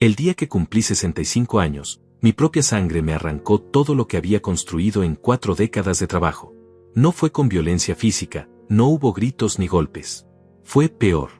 El día que cumplí 65 años, mi propia sangre me arrancó todo lo que había construido en 4 décadas de trabajo. No fue con violencia física, no hubo gritos ni golpes. Fue peor.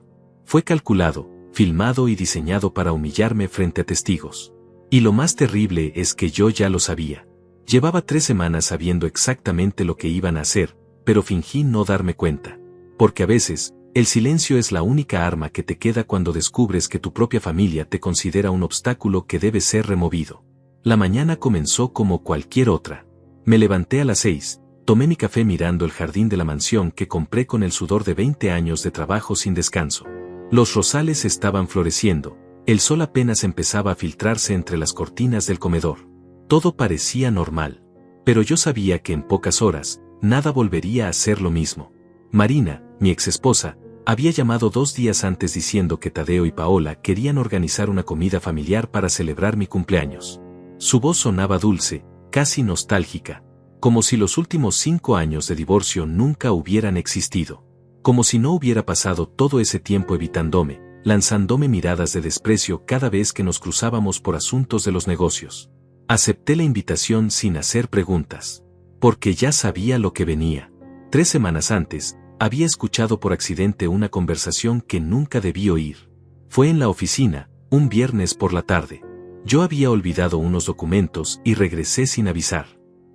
Fue calculado, filmado y diseñado para humillarme frente a testigos. Y lo más terrible es que yo ya lo sabía. Llevaba 3 semanas sabiendo exactamente lo que iban a hacer, pero fingí no darme cuenta. Porque a veces, el silencio es la única arma que te queda cuando descubres que tu propia familia te considera un obstáculo que debe ser removido. La mañana comenzó como cualquier otra. Me levanté a las 6, tomé mi café mirando el jardín de la mansión que compré con el sudor de 20 años de trabajo sin descanso. Los rosales estaban floreciendo, el sol apenas empezaba a filtrarse entre las cortinas del comedor. Todo parecía normal. Pero yo sabía que en pocas horas, nada volvería a ser lo mismo. Marina, mi exesposa, había llamado 2 días antes diciendo que Tadeo y Paola querían organizar una comida familiar para celebrar mi cumpleaños. Su voz sonaba dulce, casi nostálgica, como si los últimos 5 años de divorcio nunca hubieran existido. Como si no hubiera pasado todo ese tiempo evitándome, lanzándome miradas de desprecio cada vez que nos cruzábamos por asuntos de los negocios. Acepté la invitación sin hacer preguntas, porque ya sabía lo que venía. 3 semanas antes, había escuchado por accidente una conversación que nunca debí oír. Fue en la oficina, un viernes por la tarde. Yo había olvidado unos documentos y regresé sin avisar.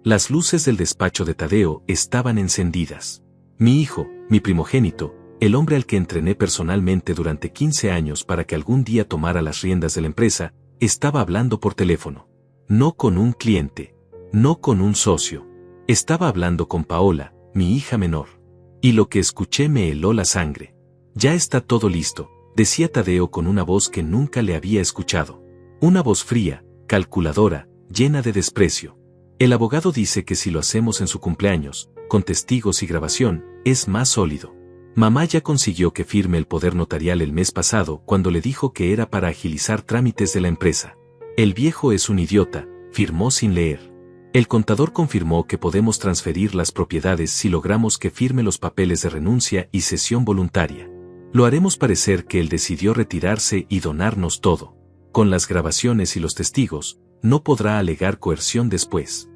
Las luces del despacho de Tadeo estaban encendidas. Mi hijo, mi primogénito, el hombre al que entrené personalmente durante 15 años para que algún día tomara las riendas de la empresa, estaba hablando por teléfono. No con un cliente, no con un socio. Estaba hablando con Paola, mi hija menor. Y lo que escuché me heló la sangre. Ya está todo listo, decía Tadeo con una voz que nunca le había escuchado. Una voz fría, calculadora, llena de desprecio. El abogado dice que si lo hacemos en su cumpleaños, con testigos y grabación, es más sólido. Mamá ya consiguió que firme el poder notarial el mes pasado cuando le dijo que era para agilizar trámites de la empresa. El viejo es un idiota, firmó sin leer. El contador confirmó que podemos transferir las propiedades si logramos que firme los papeles de renuncia y cesión voluntaria. Lo haremos parecer que él decidió retirarse y donarnos todo. Con las grabaciones y los testigos, no podrá alegar coerción después.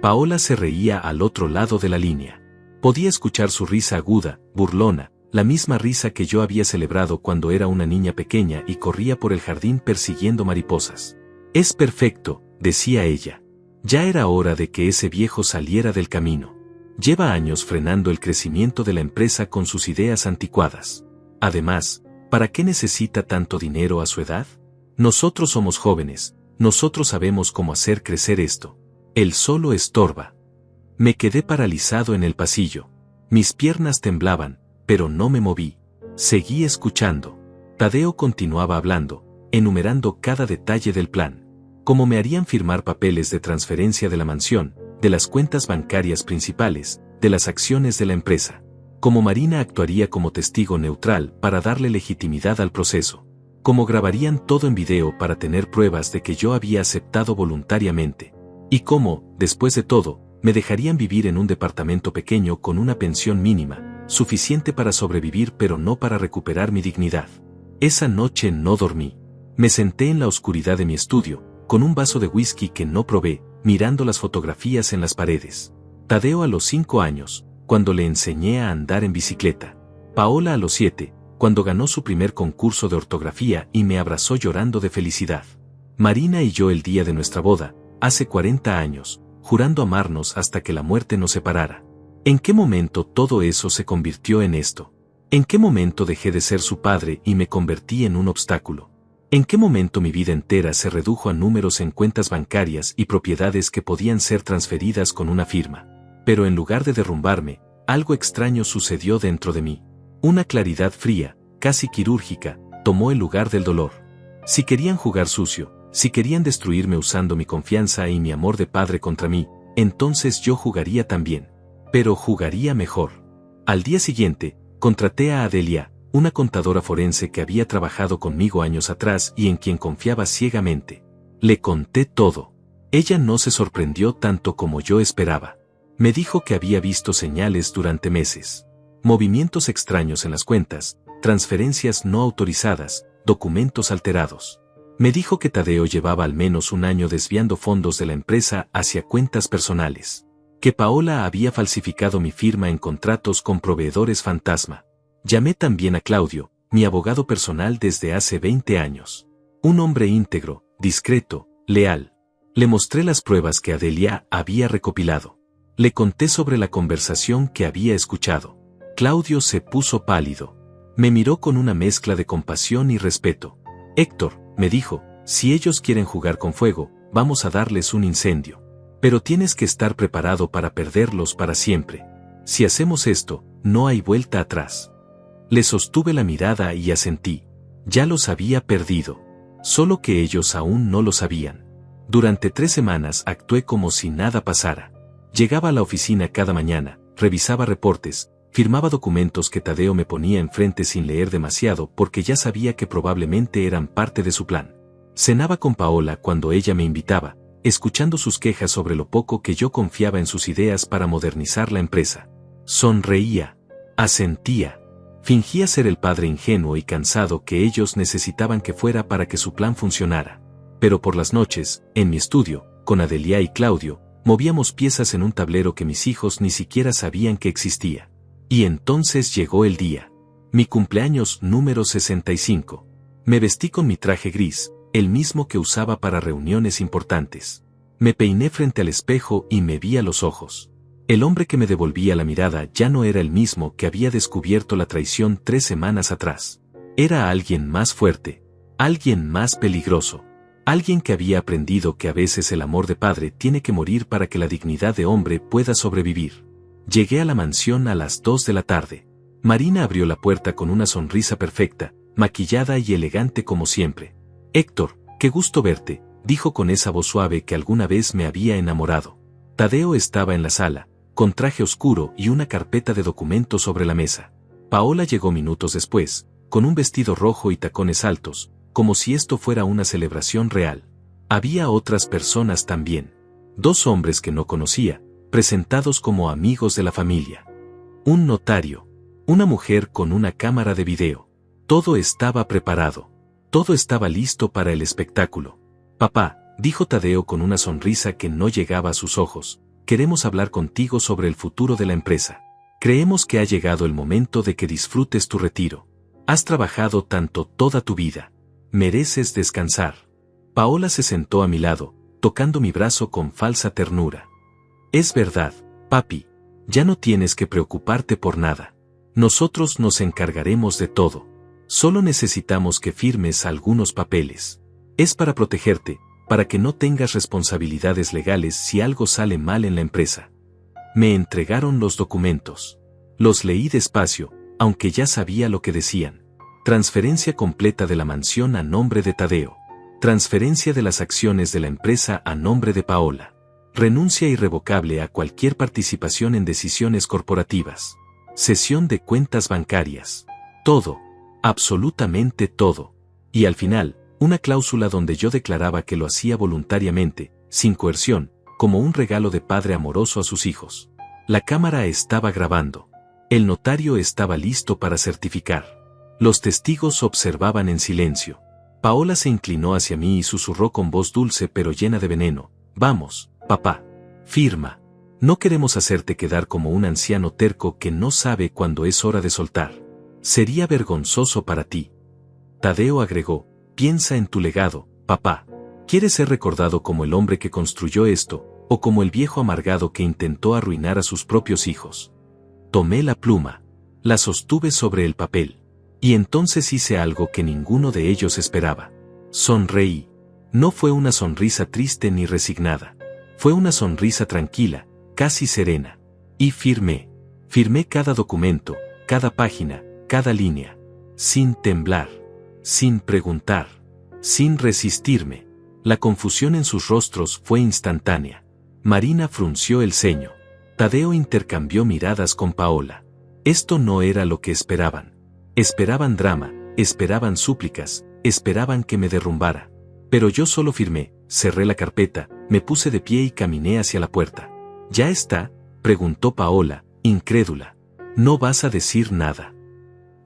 Paola se reía al otro lado de la línea. Podía escuchar su risa aguda, burlona, la misma risa que yo había celebrado cuando era una niña pequeña y corría por el jardín persiguiendo mariposas. Es perfecto, decía ella. Ya era hora de que ese viejo saliera del camino. Lleva años frenando el crecimiento de la empresa con sus ideas anticuadas. Además, ¿para qué necesita tanto dinero a su edad? Nosotros somos jóvenes, nosotros sabemos cómo hacer crecer esto. Él solo estorba. Me quedé paralizado en el pasillo. Mis piernas temblaban, pero no me moví. Seguí escuchando. Tadeo continuaba hablando, enumerando cada detalle del plan. Cómo me harían firmar papeles de transferencia de la mansión, de las cuentas bancarias principales, de las acciones de la empresa. Cómo Marina actuaría como testigo neutral para darle legitimidad al proceso. Cómo grabarían todo en video para tener pruebas de que yo había aceptado voluntariamente. Y cómo, después de todo, me dejarían vivir en un departamento pequeño con una pensión mínima, suficiente para sobrevivir pero no para recuperar mi dignidad. Esa noche no dormí. Me senté en la oscuridad de mi estudio, con un vaso de whisky que no probé, mirando las fotografías en las paredes. Tadeo a los 5 años, cuando le enseñé a andar en bicicleta. Paola a los 7, cuando ganó su primer concurso de ortografía y me abrazó llorando de felicidad. Marina y yo el día de nuestra boda, hace 40 años, jurando amarnos hasta que la muerte nos separara. ¿En qué momento todo eso se convirtió en esto? ¿En qué momento dejé de ser su padre y me convertí en un obstáculo? ¿En qué momento mi vida entera se redujo a números en cuentas bancarias y propiedades que podían ser transferidas con una firma? Pero en lugar de derrumbarme, algo extraño sucedió dentro de mí. Una claridad fría, casi quirúrgica, tomó el lugar del dolor. Si querían jugar sucio, si querían destruirme usando mi confianza y mi amor de padre contra mí, entonces yo jugaría también. Pero jugaría mejor. Al día siguiente, contraté a Adelia, una contadora forense que había trabajado conmigo años atrás y en quien confiaba ciegamente. Le conté todo. Ella no se sorprendió tanto como yo esperaba. Me dijo que había visto señales durante meses. Movimientos extraños en las cuentas, transferencias no autorizadas, documentos alterados. Me dijo que Tadeo llevaba al menos un año desviando fondos de la empresa hacia cuentas personales. Que Paola había falsificado mi firma en contratos con proveedores fantasma. Llamé también a Claudio, mi abogado personal desde hace 20 años. Un hombre íntegro, discreto, leal. Le mostré las pruebas que Adelia había recopilado. Le conté sobre la conversación que había escuchado. Claudio se puso pálido. Me miró con una mezcla de compasión y respeto. Héctor, me dijo, si ellos quieren jugar con fuego, vamos a darles un incendio. Pero tienes que estar preparado para perderlos para siempre. Si hacemos esto, no hay vuelta atrás. Le sostuve la mirada y asentí. Ya los había perdido. Solo que ellos aún no lo sabían. Durante 3 semanas actué como si nada pasara. Llegaba a la oficina cada mañana, revisaba reportes, firmaba documentos que Tadeo me ponía enfrente sin leer demasiado porque ya sabía que probablemente eran parte de su plan. Cenaba con Paola cuando ella me invitaba, escuchando sus quejas sobre lo poco que yo confiaba en sus ideas para modernizar la empresa. Sonreía, asentía, fingía ser el padre ingenuo y cansado que ellos necesitaban que fuera para que su plan funcionara. Pero por las noches, en mi estudio, con Adelia y Claudio, movíamos piezas en un tablero que mis hijos ni siquiera sabían que existía. Y entonces llegó el día. Mi cumpleaños número 65. Me vestí con mi traje gris, el mismo que usaba para reuniones importantes. Me peiné frente al espejo y me vi a los ojos. El hombre que me devolvía la mirada ya no era el mismo que había descubierto la traición 3 semanas atrás. Era alguien más fuerte, alguien más peligroso. Alguien que había aprendido que a veces el amor de padre tiene que morir para que la dignidad de hombre pueda sobrevivir. Llegué a la mansión a las 2 de la tarde. Marina abrió la puerta con una sonrisa perfecta, maquillada y elegante como siempre. Héctor, qué gusto verte, dijo con esa voz suave que alguna vez me había enamorado. Tadeo estaba en la sala, con traje oscuro y una carpeta de documentos sobre la mesa. Paola llegó minutos después, con un vestido rojo y tacones altos, como si esto fuera una celebración real. Había otras personas también. 2 hombres que no conocía, presentados como amigos de la familia. Un notario. Una mujer con una cámara de video. Todo estaba preparado. Todo estaba listo para el espectáculo. Papá, dijo Tadeo con una sonrisa que no llegaba a sus ojos, queremos hablar contigo sobre el futuro de la empresa. Creemos que ha llegado el momento de que disfrutes tu retiro. Has trabajado tanto toda tu vida. Mereces descansar. Paola se sentó a mi lado, tocando mi brazo con falsa ternura. Es verdad, papi. Ya no tienes que preocuparte por nada. Nosotros nos encargaremos de todo. Solo necesitamos que firmes algunos papeles. Es para protegerte, para que no tengas responsabilidades legales si algo sale mal en la empresa. Me entregaron los documentos. Los leí despacio, aunque ya sabía lo que decían. Transferencia completa de la mansión a nombre de Tadeo. Transferencia de las acciones de la empresa a nombre de Paola. Renuncia irrevocable a cualquier participación en decisiones corporativas. Cesión de cuentas bancarias. Todo. Absolutamente todo. Y al final, una cláusula donde yo declaraba que lo hacía voluntariamente, sin coerción, como un regalo de padre amoroso a sus hijos. La cámara estaba grabando. El notario estaba listo para certificar. Los testigos observaban en silencio. Paola se inclinó hacia mí y susurró con voz dulce pero llena de veneno. Vamos, papá. Firma. No queremos hacerte quedar como un anciano terco que no sabe cuándo es hora de soltar. Sería vergonzoso para ti. Tadeo agregó, piensa en tu legado, papá. ¿Quieres ser recordado como el hombre que construyó esto, o como el viejo amargado que intentó arruinar a sus propios hijos? Tomé la pluma. La sostuve sobre el papel. Y entonces hice algo que ninguno de ellos esperaba. Sonreí. No fue una sonrisa triste ni resignada. Fue una sonrisa tranquila, casi serena. Y firmé. Firmé cada documento, cada página, cada línea. Sin temblar. Sin preguntar. Sin resistirme. La confusión en sus rostros fue instantánea. Marina frunció el ceño. Tadeo intercambió miradas con Paola. Esto no era lo que esperaban. Esperaban drama, esperaban súplicas, esperaban que me derrumbara. Pero yo solo firmé, cerré la carpeta, me puse de pie y caminé hacia la puerta. ¿Ya está?, preguntó Paola, incrédula. ¿No vas a decir nada?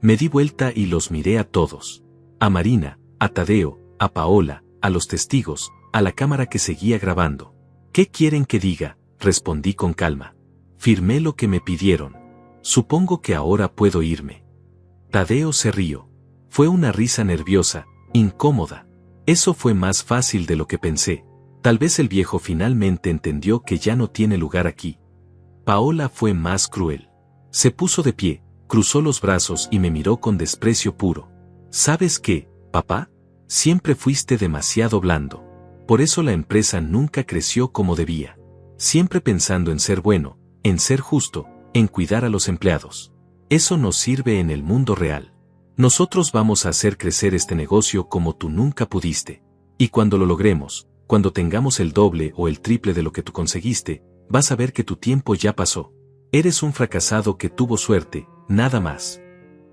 Me di vuelta y los miré a todos. A Marina, a Tadeo, a Paola, a los testigos, a la cámara que seguía grabando. ¿Qué quieren que diga?, respondí con calma. Firmé lo que me pidieron. Supongo que ahora puedo irme. Tadeo se rió. Fue una risa nerviosa, incómoda. Eso fue más fácil de lo que pensé. Tal vez el viejo finalmente entendió que ya no tiene lugar aquí. Paola fue más cruel. Se puso de pie, cruzó los brazos y me miró con desprecio puro. ¿Sabes qué, papá? Siempre fuiste demasiado blando. Por eso la empresa nunca creció como debía. Siempre pensando en ser bueno, en ser justo, en cuidar a los empleados. Eso nos sirve en el mundo real. Nosotros vamos a hacer crecer este negocio como tú nunca pudiste. Y cuando lo logremos, cuando tengamos el doble o el triple de lo que tú conseguiste, vas a ver que tu tiempo ya pasó. Eres un fracasado que tuvo suerte, nada más.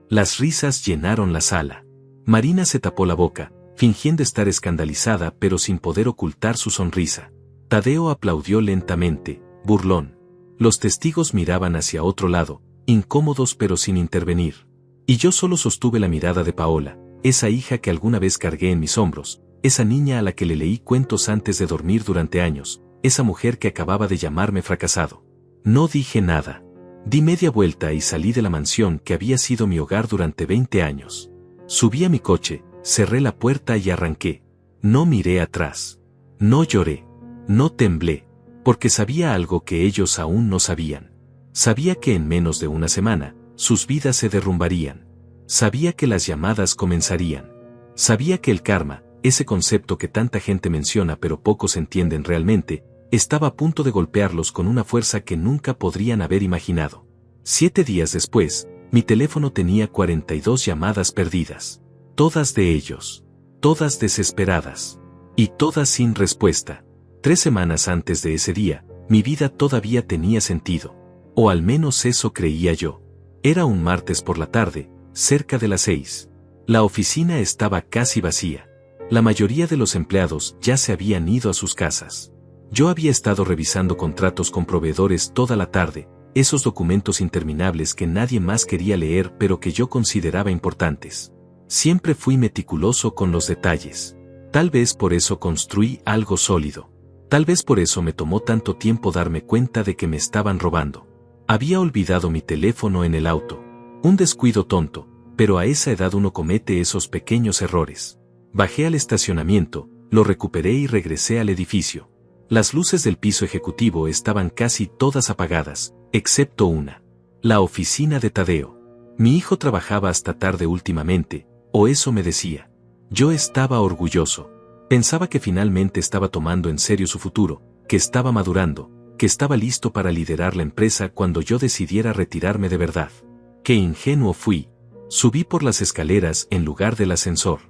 Las risas llenaron la sala. Marina se tapó la boca, fingiendo estar escandalizada pero sin poder ocultar su sonrisa. Tadeo aplaudió lentamente, burlón. Los testigos miraban hacia otro lado, incómodos pero sin intervenir. Y yo solo sostuve la mirada de Paola, esa hija que alguna vez cargué en mis hombros, esa niña a la que le leí cuentos antes de dormir durante años, esa mujer que acababa de llamarme fracasado. No dije nada. Di media vuelta y salí de la mansión que había sido mi hogar durante 20 años. Subí a mi coche, cerré la puerta y arranqué. No miré atrás. No lloré. No temblé. Porque sabía algo que ellos aún no sabían. Sabía que en menos de una semana, sus vidas se derrumbarían. Sabía que las llamadas comenzarían. Sabía que el karma, ese concepto que tanta gente menciona pero pocos entienden realmente, estaba a punto de golpearlos con una fuerza que nunca podrían haber imaginado. 7 días después, mi teléfono tenía 42 llamadas perdidas. Todas de ellos. Todas desesperadas. Y todas sin respuesta. 3 semanas antes de ese día, mi vida todavía tenía sentido. O al menos eso creía yo. Era un martes por la tarde, cerca de las 6. La oficina estaba casi vacía. La mayoría de los empleados ya se habían ido a sus casas. Yo había estado revisando contratos con proveedores toda la tarde, esos documentos interminables que nadie más quería leer pero que yo consideraba importantes. Siempre fui meticuloso con los detalles. Tal vez por eso construí algo sólido. Tal vez por eso me tomó tanto tiempo darme cuenta de que me estaban robando. Había olvidado mi teléfono en el auto. Un descuido tonto, pero a esa edad uno comete esos pequeños errores. Bajé al estacionamiento, lo recuperé y regresé al edificio. Las luces del piso ejecutivo estaban casi todas apagadas, excepto una. La oficina de Tadeo. Mi hijo trabajaba hasta tarde últimamente, o eso me decía. Yo estaba orgulloso. Pensaba que finalmente estaba tomando en serio su futuro, que estaba madurando, que estaba listo para liderar la empresa cuando yo decidiera retirarme de verdad. Qué ingenuo fui. Subí por las escaleras en lugar del ascensor.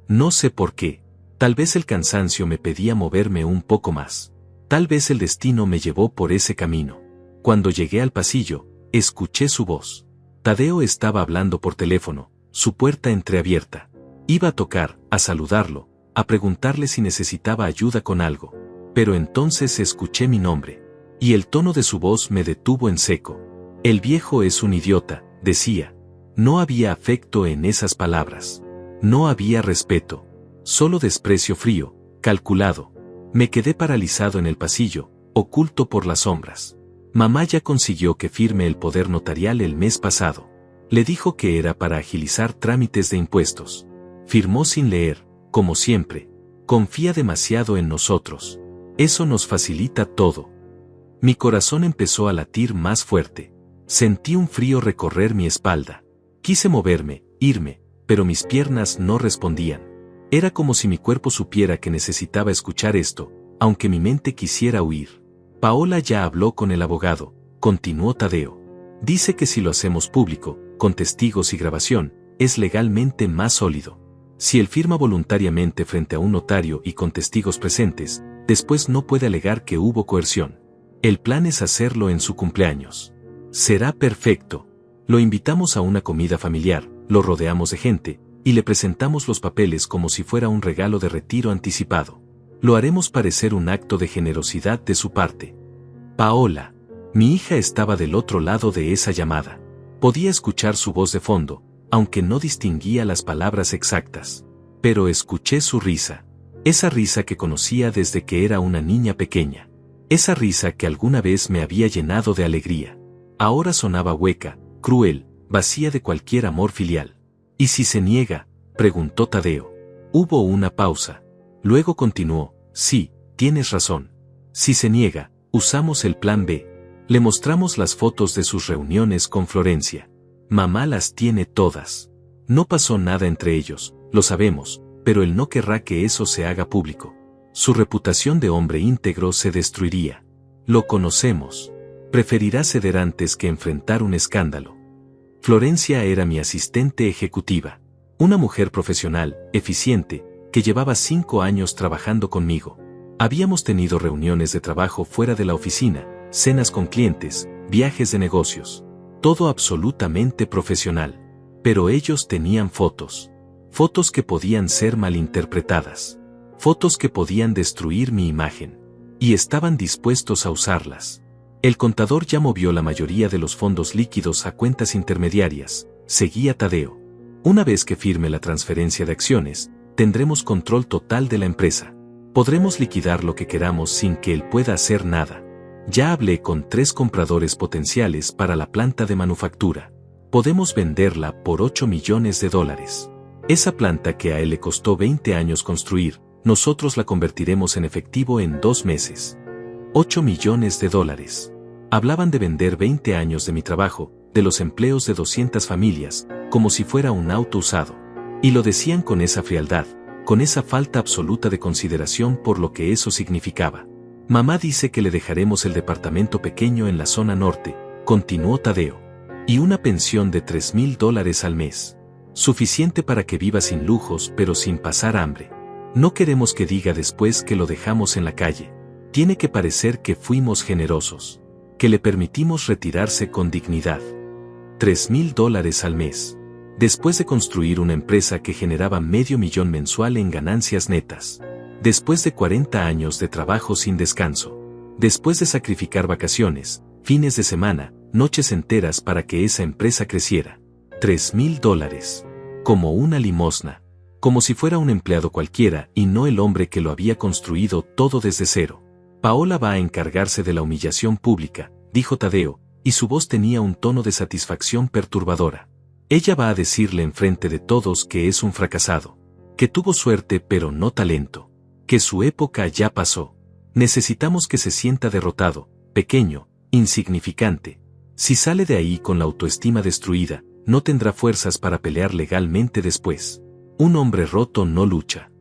No sé por qué. Tal vez el cansancio me pedía moverme un poco más. Tal vez el destino me llevó por ese camino. Cuando llegué al pasillo, escuché su voz. Tadeo estaba hablando por teléfono, su puerta entreabierta. Iba a tocar, a saludarlo, a preguntarle si necesitaba ayuda con algo. Pero entonces escuché mi nombre. Y el tono de su voz me detuvo en seco. El viejo es un idiota, decía. No había afecto en esas palabras. No había respeto. Solo desprecio frío, calculado. Me quedé paralizado en el pasillo, oculto por las sombras. Mamá ya consiguió que firme el poder notarial el mes pasado. Le dijo que era para agilizar trámites de impuestos. Firmó sin leer, como siempre. Confía demasiado en nosotros. Eso nos facilita todo. Mi corazón empezó a latir más fuerte. Sentí un frío recorrer mi espalda. Quise moverme, irme, pero mis piernas no respondían. Era como si mi cuerpo supiera que necesitaba escuchar esto, aunque mi mente quisiera huir. Paola ya habló con el abogado, continuó Tadeo. Dice que si lo hacemos público, con testigos y grabación, es legalmente más sólido. Si él firma voluntariamente frente a un notario y con testigos presentes, después no puede alegar que hubo coerción. El plan es hacerlo en su cumpleaños. Será perfecto. Lo invitamos a una comida familiar, lo rodeamos de gente, y le presentamos los papeles como si fuera un regalo de retiro anticipado. Lo haremos parecer un acto de generosidad de su parte. Paola. Mi hija estaba del otro lado de esa llamada. Podía escuchar su voz de fondo, aunque no distinguía las palabras exactas. Pero escuché su risa. Esa risa que conocía desde que era una niña pequeña. Esa risa que alguna vez me había llenado de alegría. Ahora sonaba hueca, cruel, vacía de cualquier amor filial. ¿Y si se niega?, preguntó Tadeo. Hubo una pausa. Luego continuó: sí, tienes razón. Si se niega, usamos el plan B. Le mostramos las fotos de sus reuniones con Florencia. Mamá las tiene todas. No pasó nada entre ellos, lo sabemos, pero él no querrá que eso se haga público. Su reputación de hombre íntegro se destruiría. Lo conocemos. Preferirá ceder antes que enfrentar un escándalo. Florencia era mi asistente ejecutiva. Una mujer profesional, eficiente, que llevaba 5 años trabajando conmigo. Habíamos tenido reuniones de trabajo fuera de la oficina, cenas con clientes, viajes de negocios. Todo absolutamente profesional. Pero ellos tenían fotos. Fotos que podían ser malinterpretadas. Fotos que podían destruir mi imagen. Y estaban dispuestos a usarlas. El contador ya movió la mayoría de los fondos líquidos a cuentas intermediarias, seguía Tadeo. Una vez que firme la transferencia de acciones, tendremos control total de la empresa. Podremos liquidar lo que queramos sin que él pueda hacer nada. Ya hablé con 3 compradores potenciales para la planta de manufactura. Podemos venderla por $8 millones. Esa planta que a él le costó 20 años construir, nosotros la convertiremos en efectivo en 2 meses. $8 millones. Hablaban de vender 20 años de mi trabajo, de los empleos de 200 familias, como si fuera un auto usado. Y lo decían con esa frialdad, con esa falta absoluta de consideración por lo que eso significaba. Mamá dice que le dejaremos el departamento pequeño en la zona norte, continuó Tadeo. Y una pensión de $3,000 al mes. Suficiente para que viva sin lujos pero sin pasar hambre. No queremos que diga después que lo dejamos en la calle. Tiene que parecer que fuimos generosos. Que le permitimos retirarse con dignidad. $3,000 al mes. Después de construir una empresa que generaba $500,000 mensual en ganancias netas. Después de 40 años de trabajo sin descanso. Después de sacrificar vacaciones, fines de semana, noches enteras para que esa empresa creciera. $3,000. Como una limosna. Como si fuera un empleado cualquiera y no el hombre que lo había construido todo desde cero. Paola va a encargarse de la humillación pública, dijo Tadeo, y su voz tenía un tono de satisfacción perturbadora. Ella va a decirle enfrente de todos que es un fracasado. Que tuvo suerte pero no talento. Que su época ya pasó. Necesitamos que se sienta derrotado, pequeño, insignificante. Si sale de ahí con la autoestima destruida, no tendrá fuerzas para pelear legalmente después. Un hombre roto no lucha.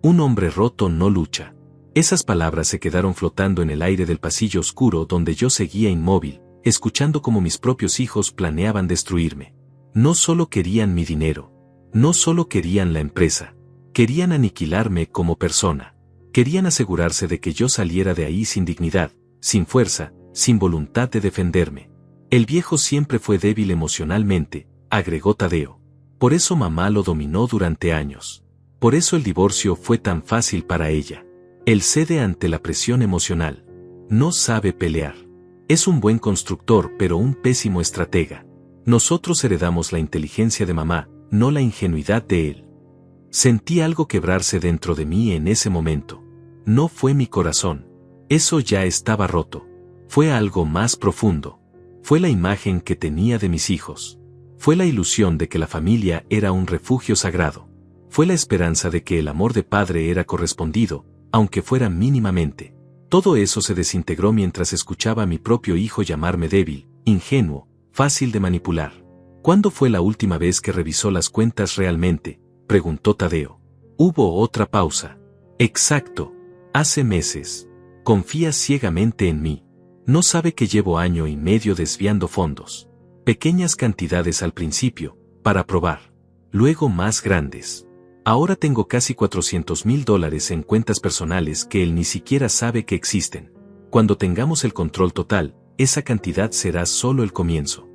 Un hombre roto no lucha. Esas palabras se quedaron flotando en el aire del pasillo oscuro donde yo seguía inmóvil, escuchando cómo mis propios hijos planeaban destruirme. No solo querían mi dinero. No solo querían la empresa. Querían aniquilarme como persona. Querían asegurarse de que yo saliera de ahí sin dignidad, sin fuerza, sin voluntad de defenderme. El viejo siempre fue débil emocionalmente, agregó Tadeo. Por eso mamá lo dominó durante años. Por eso el divorcio fue tan fácil para ella. Él cede ante la presión emocional. No sabe pelear. Es un buen constructor pero un pésimo estratega. Nosotros heredamos la inteligencia de mamá, no la ingenuidad de él. Sentí algo quebrarse dentro de mí en ese momento. No fue mi corazón. Eso ya estaba roto. Fue algo más profundo. Fue la imagen que tenía de mis hijos. Fue la ilusión de que la familia era un refugio sagrado. Fue la esperanza de que el amor de padre era correspondido, aunque fuera mínimamente. Todo eso se desintegró mientras escuchaba a mi propio hijo llamarme débil, ingenuo, fácil de manipular. ¿Cuándo fue la última vez que revisó las cuentas realmente?, preguntó Tadeo. Hubo otra pausa. Exacto. Hace meses. Confía ciegamente en mí. No sabe que llevo 1 año y medio desviando fondos. Pequeñas cantidades al principio, para probar. Luego más grandes. Ahora tengo casi $400,000 en cuentas personales que él ni siquiera sabe que existen. Cuando tengamos el control total, esa cantidad será solo el comienzo.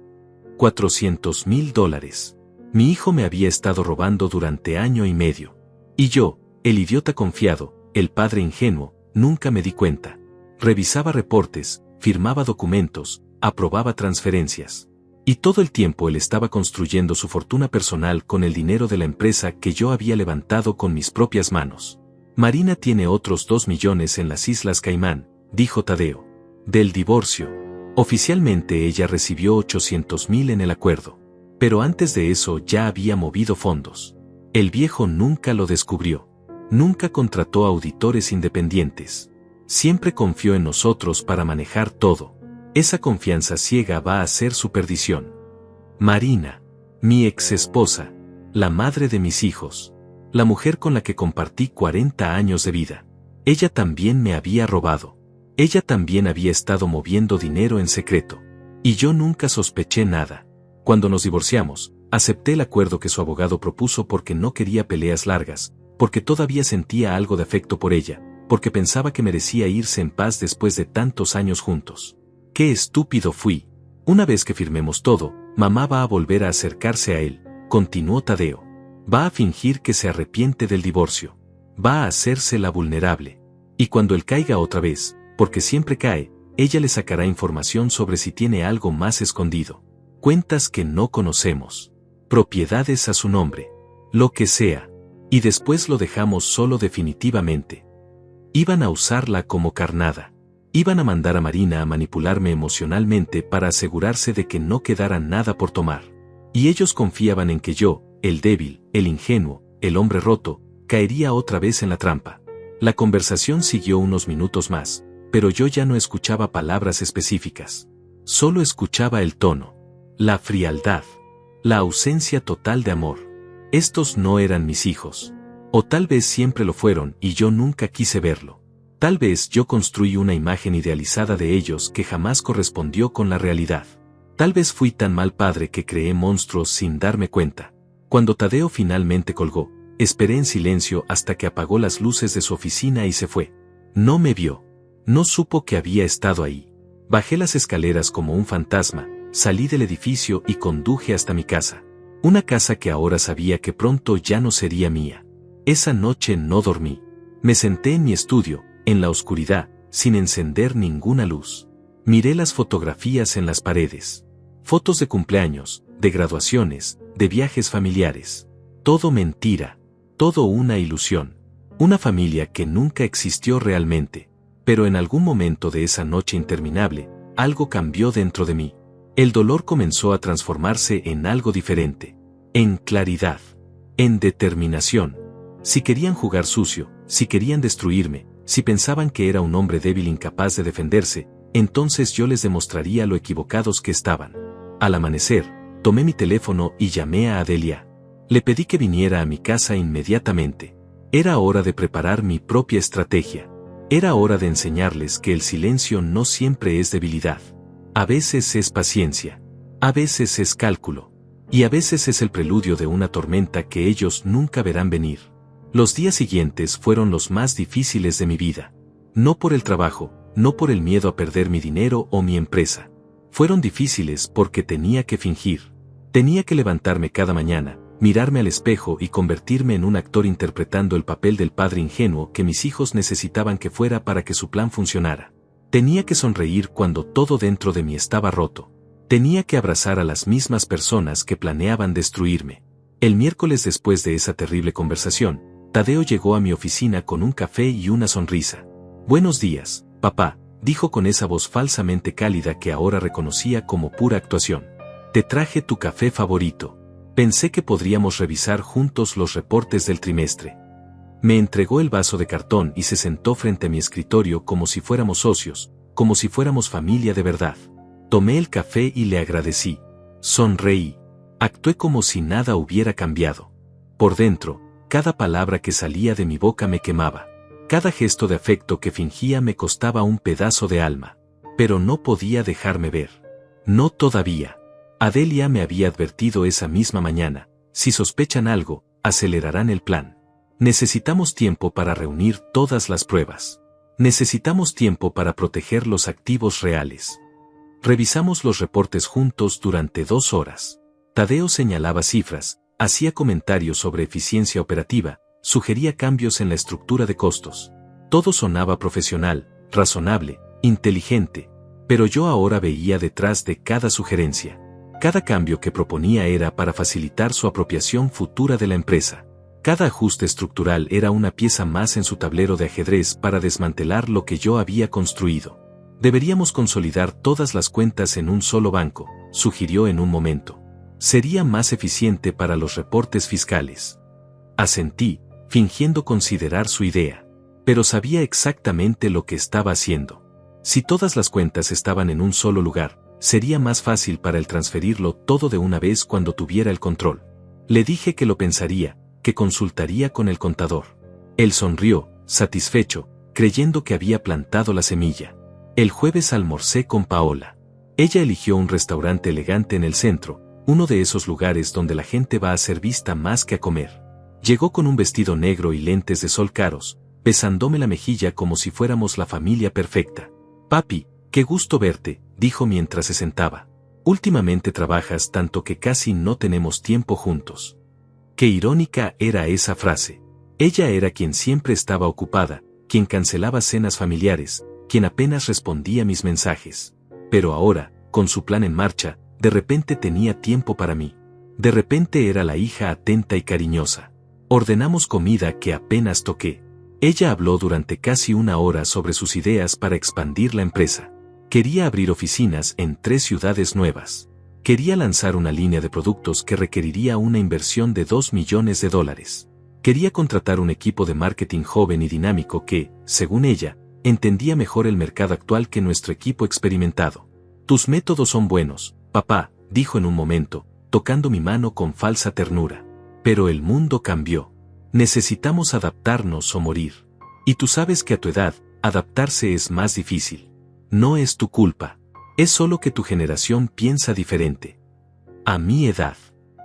$400,000. Mi hijo me había estado robando durante 1 año y medio. Y yo, el idiota confiado, el padre ingenuo, nunca me di cuenta. Revisaba reportes, firmaba documentos, aprobaba transferencias. Y todo el tiempo él estaba construyendo su fortuna personal con el dinero de la empresa que yo había levantado con mis propias manos. Marina tiene otros 2 millones en las Islas Caimán, dijo Tadeo. Del divorcio. Oficialmente ella recibió 800.000 en el acuerdo. Pero antes de eso ya había movido fondos. El viejo nunca lo descubrió. Nunca contrató auditores independientes. Siempre confió en nosotros para manejar todo. Esa confianza ciega va a ser su perdición. Marina, mi ex esposa, la madre de mis hijos, la mujer con la que compartí 40 años de vida. Ella también me había robado. Ella también había estado moviendo dinero en secreto. Y yo nunca sospeché nada. Cuando nos divorciamos, acepté el acuerdo que su abogado propuso porque no quería peleas largas, porque todavía sentía algo de afecto por ella, porque pensaba que merecía irse en paz después de tantos años juntos. ¡Qué estúpido fui! Una vez que firmemos todo, mamá va a volver a acercarse a él, continuó Tadeo. Va a fingir que se arrepiente del divorcio. Va a hacerse la vulnerable. Y cuando él caiga otra vez, porque siempre cae, ella le sacará información sobre si tiene algo más escondido. Cuentas que no conocemos. Propiedades a su nombre. Lo que sea. Y después lo dejamos solo definitivamente. Iban a usarla como carnada. Iban a mandar a Marina a manipularme emocionalmente para asegurarse de que no quedara nada por tomar. Y ellos confiaban en que yo, el débil, el ingenuo, el hombre roto, caería otra vez en la trampa. La conversación siguió unos minutos más, pero yo ya no escuchaba palabras específicas. Solo escuchaba el tono, la frialdad, la ausencia total de amor. Estos no eran mis hijos. O tal vez siempre lo fueron y yo nunca quise verlo. Tal vez yo construí una imagen idealizada de ellos que jamás correspondió con la realidad. Tal vez fui tan mal padre que creé monstruos sin darme cuenta. Cuando Tadeo finalmente colgó, esperé en silencio hasta que apagó las luces de su oficina y se fue. No me vio. No supo que había estado ahí. Bajé las escaleras como un fantasma, salí del edificio y conduje hasta mi casa. Una casa que ahora sabía que pronto ya no sería mía. Esa noche no dormí. Me senté en mi estudio, en la oscuridad, sin encender ninguna luz. Miré las fotografías en las paredes. Fotos de cumpleaños, de graduaciones, de viajes familiares. Todo mentira. Todo una ilusión. Una familia que nunca existió realmente. Pero en algún momento de esa noche interminable, algo cambió dentro de mí. El dolor comenzó a transformarse en algo diferente. En claridad. En determinación. Si querían jugar sucio, si querían destruirme, si pensaban que era un hombre débil incapaz de defenderse, entonces yo les demostraría lo equivocados que estaban. Al amanecer, tomé mi teléfono y llamé a Adelia. Le pedí que viniera a mi casa inmediatamente. Era hora de preparar mi propia estrategia. Era hora de enseñarles que el silencio no siempre es debilidad. A veces es paciencia. A veces es cálculo. Y a veces es el preludio de una tormenta que ellos nunca verán venir. Los días siguientes fueron los más difíciles de mi vida. No por el trabajo, no por el miedo a perder mi dinero o mi empresa. Fueron difíciles porque tenía que fingir. Tenía que levantarme cada mañana, mirarme al espejo y convertirme en un actor interpretando el papel del padre ingenuo que mis hijos necesitaban que fuera para que su plan funcionara. Tenía que sonreír cuando todo dentro de mí estaba roto. Tenía que abrazar a las mismas personas que planeaban destruirme. El miércoles después de esa terrible conversación, Tadeo llegó a mi oficina con un café y una sonrisa. «Buenos días, papá», dijo con esa voz falsamente cálida que ahora reconocía como pura actuación. «Te traje tu café favorito. Pensé que podríamos revisar juntos los reportes del trimestre». Me entregó el vaso de cartón y se sentó frente a mi escritorio como si fuéramos socios, como si fuéramos familia de verdad. Tomé el café y le agradecí. Sonreí. Actué como si nada hubiera cambiado. Por dentro, cada palabra que salía de mi boca me quemaba. Cada gesto de afecto que fingía me costaba un pedazo de alma. Pero no podía dejarme ver. No todavía. Adelia me había advertido esa misma mañana. Si sospechan algo, acelerarán el plan. Necesitamos tiempo para reunir todas las pruebas. Necesitamos tiempo para proteger los activos reales. Revisamos los reportes juntos durante 2 horas. Tadeo señalaba cifras, hacía comentarios sobre eficiencia operativa, sugería cambios en la estructura de costos. Todo sonaba profesional, razonable, inteligente, pero yo ahora veía detrás de cada sugerencia. Cada cambio que proponía era para facilitar su apropiación futura de la empresa. Cada ajuste estructural era una pieza más en su tablero de ajedrez para desmantelar lo que yo había construido. Deberíamos consolidar todas las cuentas en un solo banco, sugirió en un momento. Sería más eficiente para los reportes fiscales. Asentí, fingiendo considerar su idea. Pero sabía exactamente lo que estaba haciendo. Si todas las cuentas estaban en un solo lugar, sería más fácil para él transferirlo todo de una vez cuando tuviera el control. Le dije que lo pensaría, que consultaría con el contador. Él sonrió, satisfecho, creyendo que había plantado la semilla. El jueves almorcé con Paola. Ella eligió un restaurante elegante en el centro, uno de esos lugares donde la gente va a ser vista más que a comer. Llegó con un vestido negro y lentes de sol caros, besándome la mejilla como si fuéramos la familia perfecta. Papi, qué gusto verte, dijo mientras se sentaba. Últimamente trabajas tanto que casi no tenemos tiempo juntos. Qué irónica era esa frase. Ella era quien siempre estaba ocupada, quien cancelaba cenas familiares, quien apenas respondía mis mensajes. Pero ahora, con su plan en marcha, de repente tenía tiempo para mí. De repente era la hija atenta y cariñosa. Ordenamos comida que apenas toqué. Ella habló durante casi una hora sobre sus ideas para expandir la empresa. Quería abrir oficinas en 3 ciudades nuevas. Quería lanzar una línea de productos que requeriría una inversión de $2 millones. Quería contratar un equipo de marketing joven y dinámico que, según ella, entendía mejor el mercado actual que nuestro equipo experimentado. Tus métodos son buenos, papá, dijo en un momento, tocando mi mano con falsa ternura. Pero el mundo cambió. Necesitamos adaptarnos o morir. Y tú sabes que a tu edad, adaptarse es más difícil. No es tu culpa. Es solo que tu generación piensa diferente. A mi edad.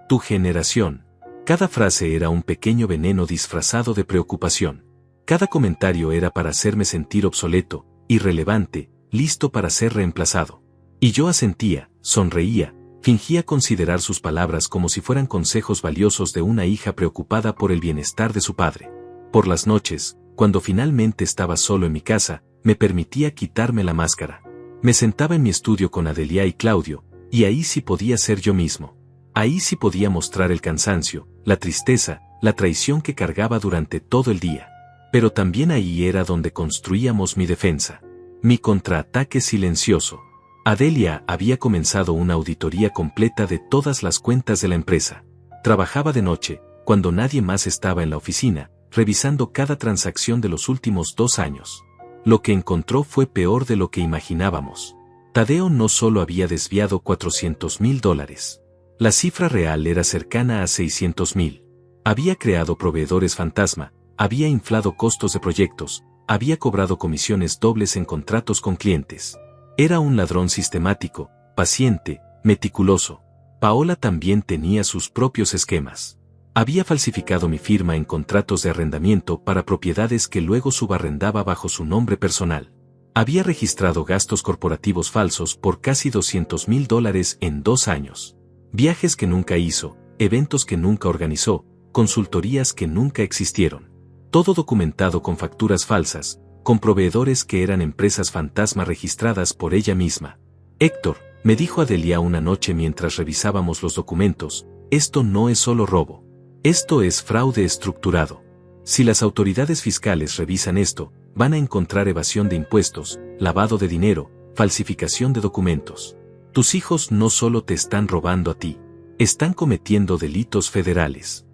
Tu generación. Cada frase era un pequeño veneno disfrazado de preocupación. Cada comentario era para hacerme sentir obsoleto, irrelevante, listo para ser reemplazado. Y yo asentía, sonreía, fingía considerar sus palabras como si fueran consejos valiosos de una hija preocupada por el bienestar de su padre. Por las noches, cuando finalmente estaba solo en mi casa, me permitía quitarme la máscara. Me sentaba en mi estudio con Adelia y Claudio, y ahí sí podía ser yo mismo. Ahí sí podía mostrar el cansancio, la tristeza, la traición que cargaba durante todo el día. Pero también ahí era donde construíamos mi defensa. Mi contraataque silencioso. Adelia había comenzado una auditoría completa de todas las cuentas de la empresa. Trabajaba de noche, cuando nadie más estaba en la oficina, revisando cada transacción de los últimos 2 años. Lo que encontró fue peor de lo que imaginábamos. Tadeo no solo había desviado $400,000. La cifra real era cercana a 600,000. Había creado proveedores fantasma, había inflado costos de proyectos, había cobrado comisiones dobles en contratos con clientes. Era un ladrón sistemático, paciente, meticuloso. Paola también tenía sus propios esquemas. Había falsificado mi firma en contratos de arrendamiento para propiedades que luego subarrendaba bajo su nombre personal. Había registrado gastos corporativos falsos por casi $200,000 en 2 años. Viajes que nunca hizo, eventos que nunca organizó, consultorías que nunca existieron. Todo documentado con facturas falsas, con proveedores que eran empresas fantasma registradas por ella misma. Héctor, me dijo Adelia una noche mientras revisábamos los documentos, esto no es solo robo. Esto es fraude estructurado. Si las autoridades fiscales revisan esto, van a encontrar evasión de impuestos, lavado de dinero, falsificación de documentos. Tus hijos no solo te están robando a ti, están cometiendo delitos federales.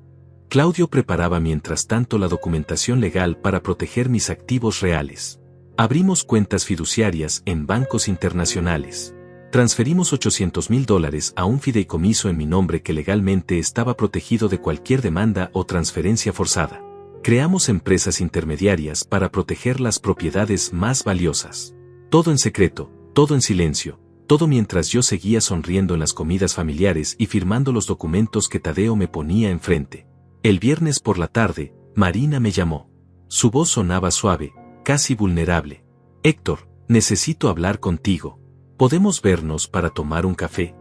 Claudio preparaba mientras tanto la documentación legal para proteger mis activos reales. Abrimos cuentas fiduciarias en bancos internacionales. Transferimos $800,000 a un fideicomiso en mi nombre que legalmente estaba protegido de cualquier demanda o transferencia forzada. Creamos empresas intermediarias para proteger las propiedades más valiosas. Todo en secreto, todo en silencio, todo mientras yo seguía sonriendo en las comidas familiares y firmando los documentos que Tadeo me ponía enfrente. El viernes por la tarde, Marina me llamó. Su voz sonaba suave, casi vulnerable. Héctor, necesito hablar contigo. ¿Podemos vernos para tomar un café?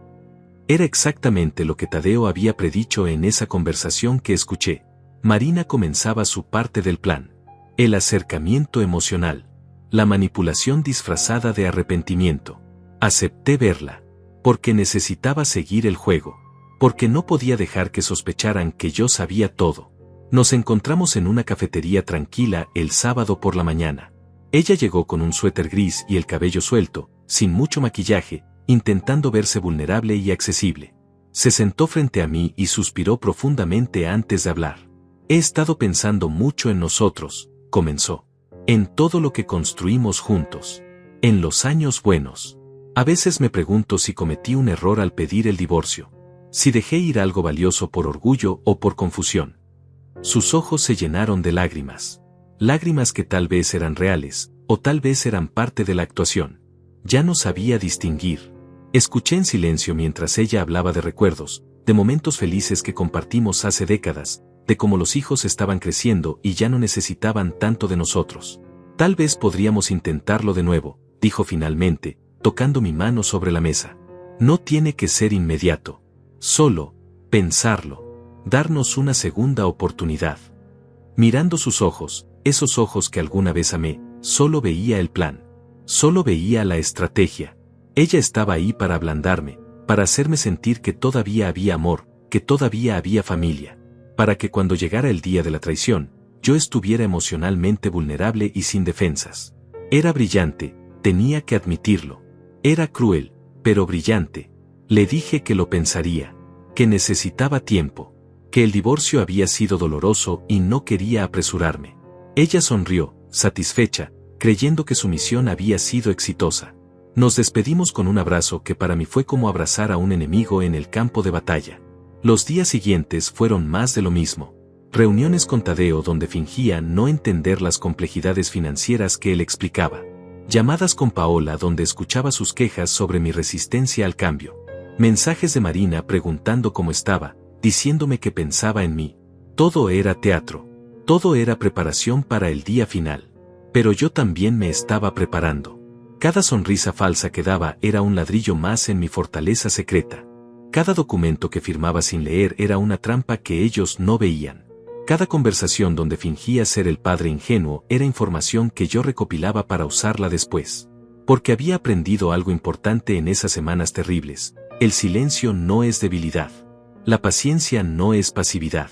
Era exactamente lo que Tadeo había predicho en esa conversación que escuché. Marina comenzaba su parte del plan. El acercamiento emocional. La manipulación disfrazada de arrepentimiento. Acepté verla. Porque necesitaba seguir el juego. Porque no podía dejar que sospecharan que yo sabía todo. Nos encontramos en una cafetería tranquila el sábado por la mañana. Ella llegó con un suéter gris y el cabello suelto, sin mucho maquillaje, intentando verse vulnerable y accesible. Se sentó frente a mí y suspiró profundamente antes de hablar. He estado pensando mucho en nosotros, comenzó. En todo lo que construimos juntos. En los años buenos. A veces me pregunto si cometí un error al pedir el divorcio. Si dejé ir algo valioso por orgullo o por confusión. Sus ojos se llenaron de lágrimas. Lágrimas que tal vez eran reales, o tal vez eran parte de la actuación. Ya no sabía distinguir. Escuché en silencio mientras ella hablaba de recuerdos, de momentos felices que compartimos hace décadas, de cómo los hijos estaban creciendo y ya no necesitaban tanto de nosotros. Tal vez podríamos intentarlo de nuevo, dijo finalmente, tocando mi mano sobre la mesa. No tiene que ser inmediato. Solo, pensarlo. Darnos una segunda oportunidad. Mirando sus ojos, esos ojos que alguna vez amé, solo veía el plan. Solo veía la estrategia. Ella estaba ahí para ablandarme, para hacerme sentir que todavía había amor, que todavía había familia. Para que cuando llegara el día de la traición, yo estuviera emocionalmente vulnerable y sin defensas. Era brillante, tenía que admitirlo. Era cruel, pero brillante. Le dije que lo pensaría, que necesitaba tiempo, que el divorcio había sido doloroso y no quería apresurarme. Ella sonrió, satisfecha, creyendo que su misión había sido exitosa. Nos despedimos con un abrazo que para mí fue como abrazar a un enemigo en el campo de batalla. Los días siguientes fueron más de lo mismo. Reuniones con Tadeo donde fingía no entender las complejidades financieras que él explicaba. Llamadas con Paola donde escuchaba sus quejas sobre mi resistencia al cambio. Mensajes de Marina preguntando cómo estaba, diciéndome que pensaba en mí. Todo era teatro. Todo era preparación para el día final. Pero yo también me estaba preparando. Cada sonrisa falsa que daba era un ladrillo más en mi fortaleza secreta. Cada documento que firmaba sin leer era una trampa que ellos no veían. Cada conversación donde fingía ser el padre ingenuo era información que yo recopilaba para usarla después. Porque había aprendido algo importante en esas semanas terribles. El silencio no es debilidad. La paciencia no es pasividad.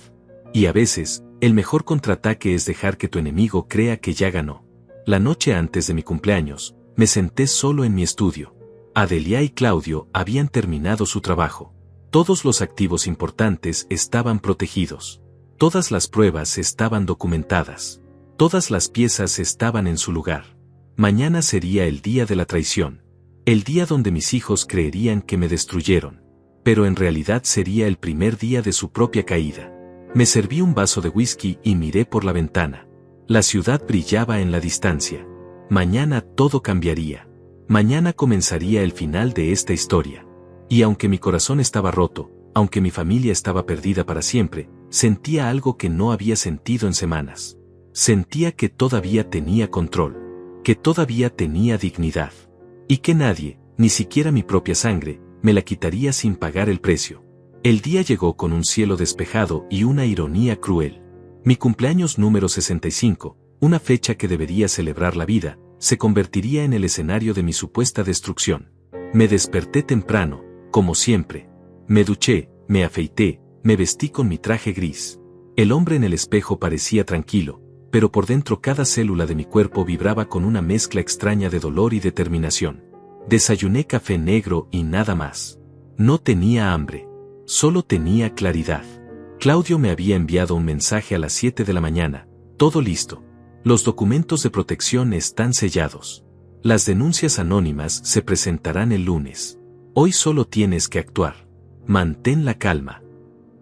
Y a veces, el mejor contraataque es dejar que tu enemigo crea que ya ganó. La noche antes de mi cumpleaños, me senté solo en mi estudio. Adelia y Claudio habían terminado su trabajo. Todos los activos importantes estaban protegidos. Todas las pruebas estaban documentadas. Todas las piezas estaban en su lugar. Mañana sería el día de la traición. El día donde mis hijos creerían que me destruyeron. Pero en realidad sería el primer día de su propia caída. Me serví un vaso de whisky y miré por la ventana. La ciudad brillaba en la distancia. Mañana todo cambiaría. Mañana comenzaría el final de esta historia. Y aunque mi corazón estaba roto, aunque mi familia estaba perdida para siempre, sentía algo que no había sentido en semanas. Sentía que todavía tenía control. Que todavía tenía dignidad. Y que nadie, ni siquiera mi propia sangre, me la quitaría sin pagar el precio. El día llegó con un cielo despejado y una ironía cruel. Mi cumpleaños número 65, una fecha que debería celebrar la vida, se convertiría en el escenario de mi supuesta destrucción. Me desperté temprano, como siempre. Me duché, me afeité, me vestí con mi traje gris. El hombre en el espejo parecía tranquilo, pero por dentro cada célula de mi cuerpo vibraba con una mezcla extraña de dolor y determinación. Desayuné café negro y nada más. No tenía hambre. Solo tenía claridad. Claudio me había enviado un mensaje a las 7 de la mañana. Todo listo. Los documentos de protección están sellados. Las denuncias anónimas se presentarán el lunes. Hoy solo tienes que actuar. Mantén la calma.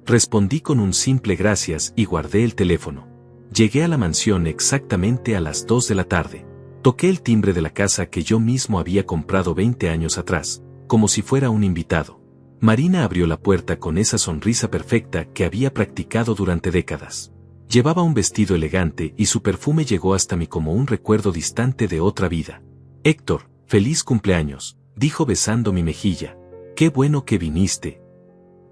Respondí con un simple gracias y guardé el teléfono. Llegué a la mansión exactamente a las 2 de la tarde. Toqué el timbre de la casa que yo mismo había comprado 20 años atrás, como si fuera un invitado. Marina abrió la puerta con esa sonrisa perfecta que había practicado durante décadas. Llevaba un vestido elegante y su perfume llegó hasta mí como un recuerdo distante de otra vida. Héctor, feliz cumpleaños, dijo besando mi mejilla. Qué bueno que viniste.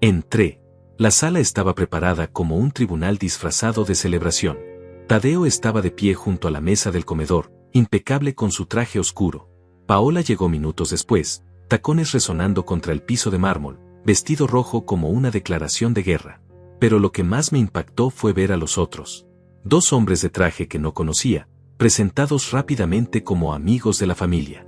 Entré. La sala estaba preparada como un tribunal disfrazado de celebración. Tadeo estaba de pie junto a la mesa del comedor, impecable con su traje oscuro. Paola llegó minutos después, tacones resonando contra el piso de mármol, vestido rojo como una declaración de guerra. Pero lo que más me impactó fue ver a los otros. 2 hombres de traje que no conocía, presentados rápidamente como amigos de la familia.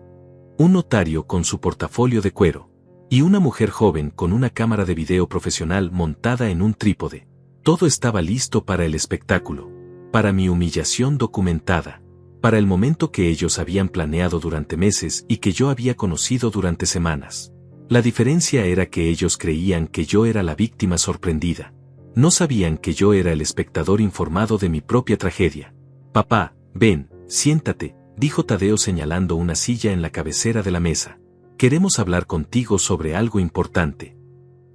Un notario con su portafolio de cuero. Y una mujer joven con una cámara de video profesional montada en un trípode. Todo estaba listo para el espectáculo. Para mi humillación documentada. Para el momento que ellos habían planeado durante meses y que yo había conocido durante semanas. La diferencia era que ellos creían que yo era la víctima sorprendida. No sabían que yo era el espectador informado de mi propia tragedia. Papá, ven, siéntate, dijo Tadeo señalando una silla en la cabecera de la mesa. Queremos hablar contigo sobre algo importante.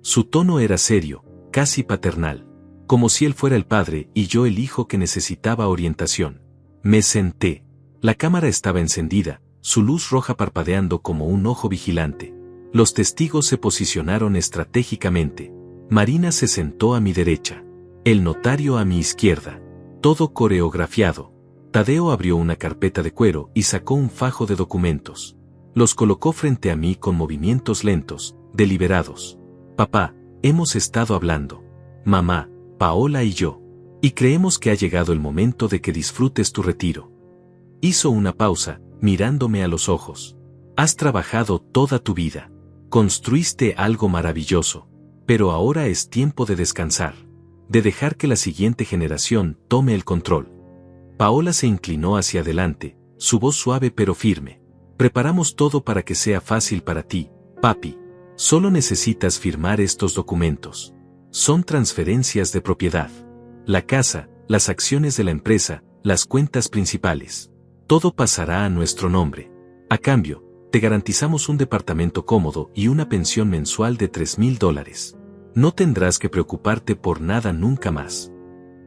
Su tono era serio, casi paternal. Como si él fuera el padre y yo el hijo que necesitaba orientación. Me senté. La cámara estaba encendida, su luz roja parpadeando como un ojo vigilante. Los testigos se posicionaron estratégicamente. Marina se sentó a mi derecha. El notario a mi izquierda. Todo coreografiado. Tadeo abrió una carpeta de cuero y sacó un fajo de documentos. Los colocó frente a mí con movimientos lentos, deliberados. Papá, hemos estado hablando. Mamá, Paola y yo. Y creemos que ha llegado el momento de que disfrutes tu retiro. Hizo una pausa, mirándome a los ojos. Has trabajado toda tu vida. Construiste algo maravilloso. Pero ahora es tiempo de descansar. De dejar que la siguiente generación tome el control. Paola se inclinó hacia adelante, su voz suave pero firme. Preparamos todo para que sea fácil para ti, papi. Solo necesitas firmar estos documentos. Son transferencias de propiedad. La casa, las acciones de la empresa, las cuentas principales. Todo pasará a nuestro nombre. A cambio, te garantizamos un departamento cómodo y una pensión mensual de $3,000. No tendrás que preocuparte por nada nunca más.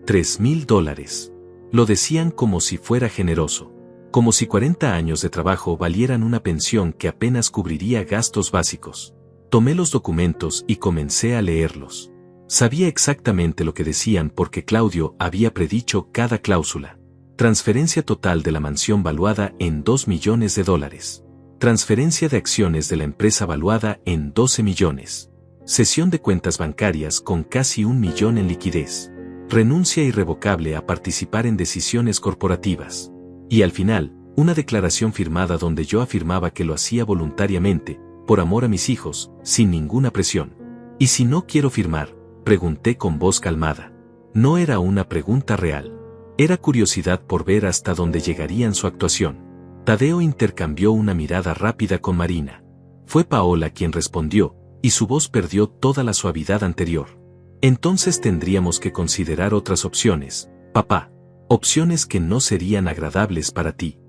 $3,000. Lo decían como si fuera generoso. Como si 40 años de trabajo valieran una pensión que apenas cubriría gastos básicos. Tomé los documentos y comencé a leerlos. Sabía exactamente lo que decían porque Claudio había predicho cada cláusula. Transferencia total de la mansión valuada en $2 millones. Transferencia de acciones de la empresa valuada en 12 millones. Cesión de cuentas bancarias con casi 1 millón en liquidez. Renuncia irrevocable a participar en decisiones corporativas. Y al final, una declaración firmada donde yo afirmaba que lo hacía voluntariamente, por amor a mis hijos, sin ninguna presión. ¿Y si no quiero firmar? Pregunté con voz calmada. No era una pregunta real. Era curiosidad por ver hasta dónde llegarían su actuación. Tadeo intercambió una mirada rápida con Marina. Fue Paola quien respondió, y su voz perdió toda la suavidad anterior. Entonces tendríamos que considerar otras opciones, papá. Opciones que no serían agradables para ti.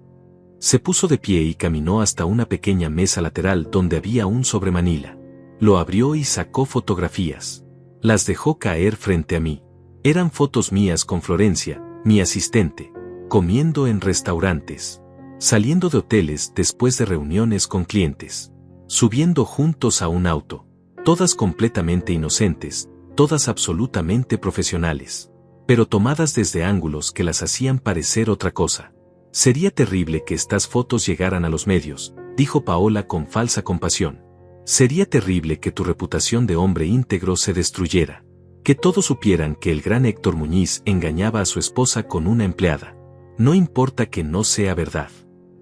Se puso de pie y caminó hasta una pequeña mesa lateral donde había un sobremanila. Lo abrió y sacó fotografías. Las dejó caer frente a mí. Eran fotos mías con Florencia, mi asistente, comiendo en restaurantes, saliendo de hoteles después de reuniones con clientes, subiendo juntos a un auto, todas completamente inocentes, todas absolutamente profesionales, pero tomadas desde ángulos que las hacían parecer otra cosa. Sería terrible que estas fotos llegaran a los medios, dijo Paola con falsa compasión. Sería terrible que tu reputación de hombre íntegro se destruyera. Que todos supieran que el gran Héctor Muñiz engañaba a su esposa con una empleada. No importa que no sea verdad.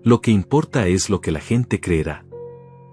Lo que importa es lo que la gente creerá.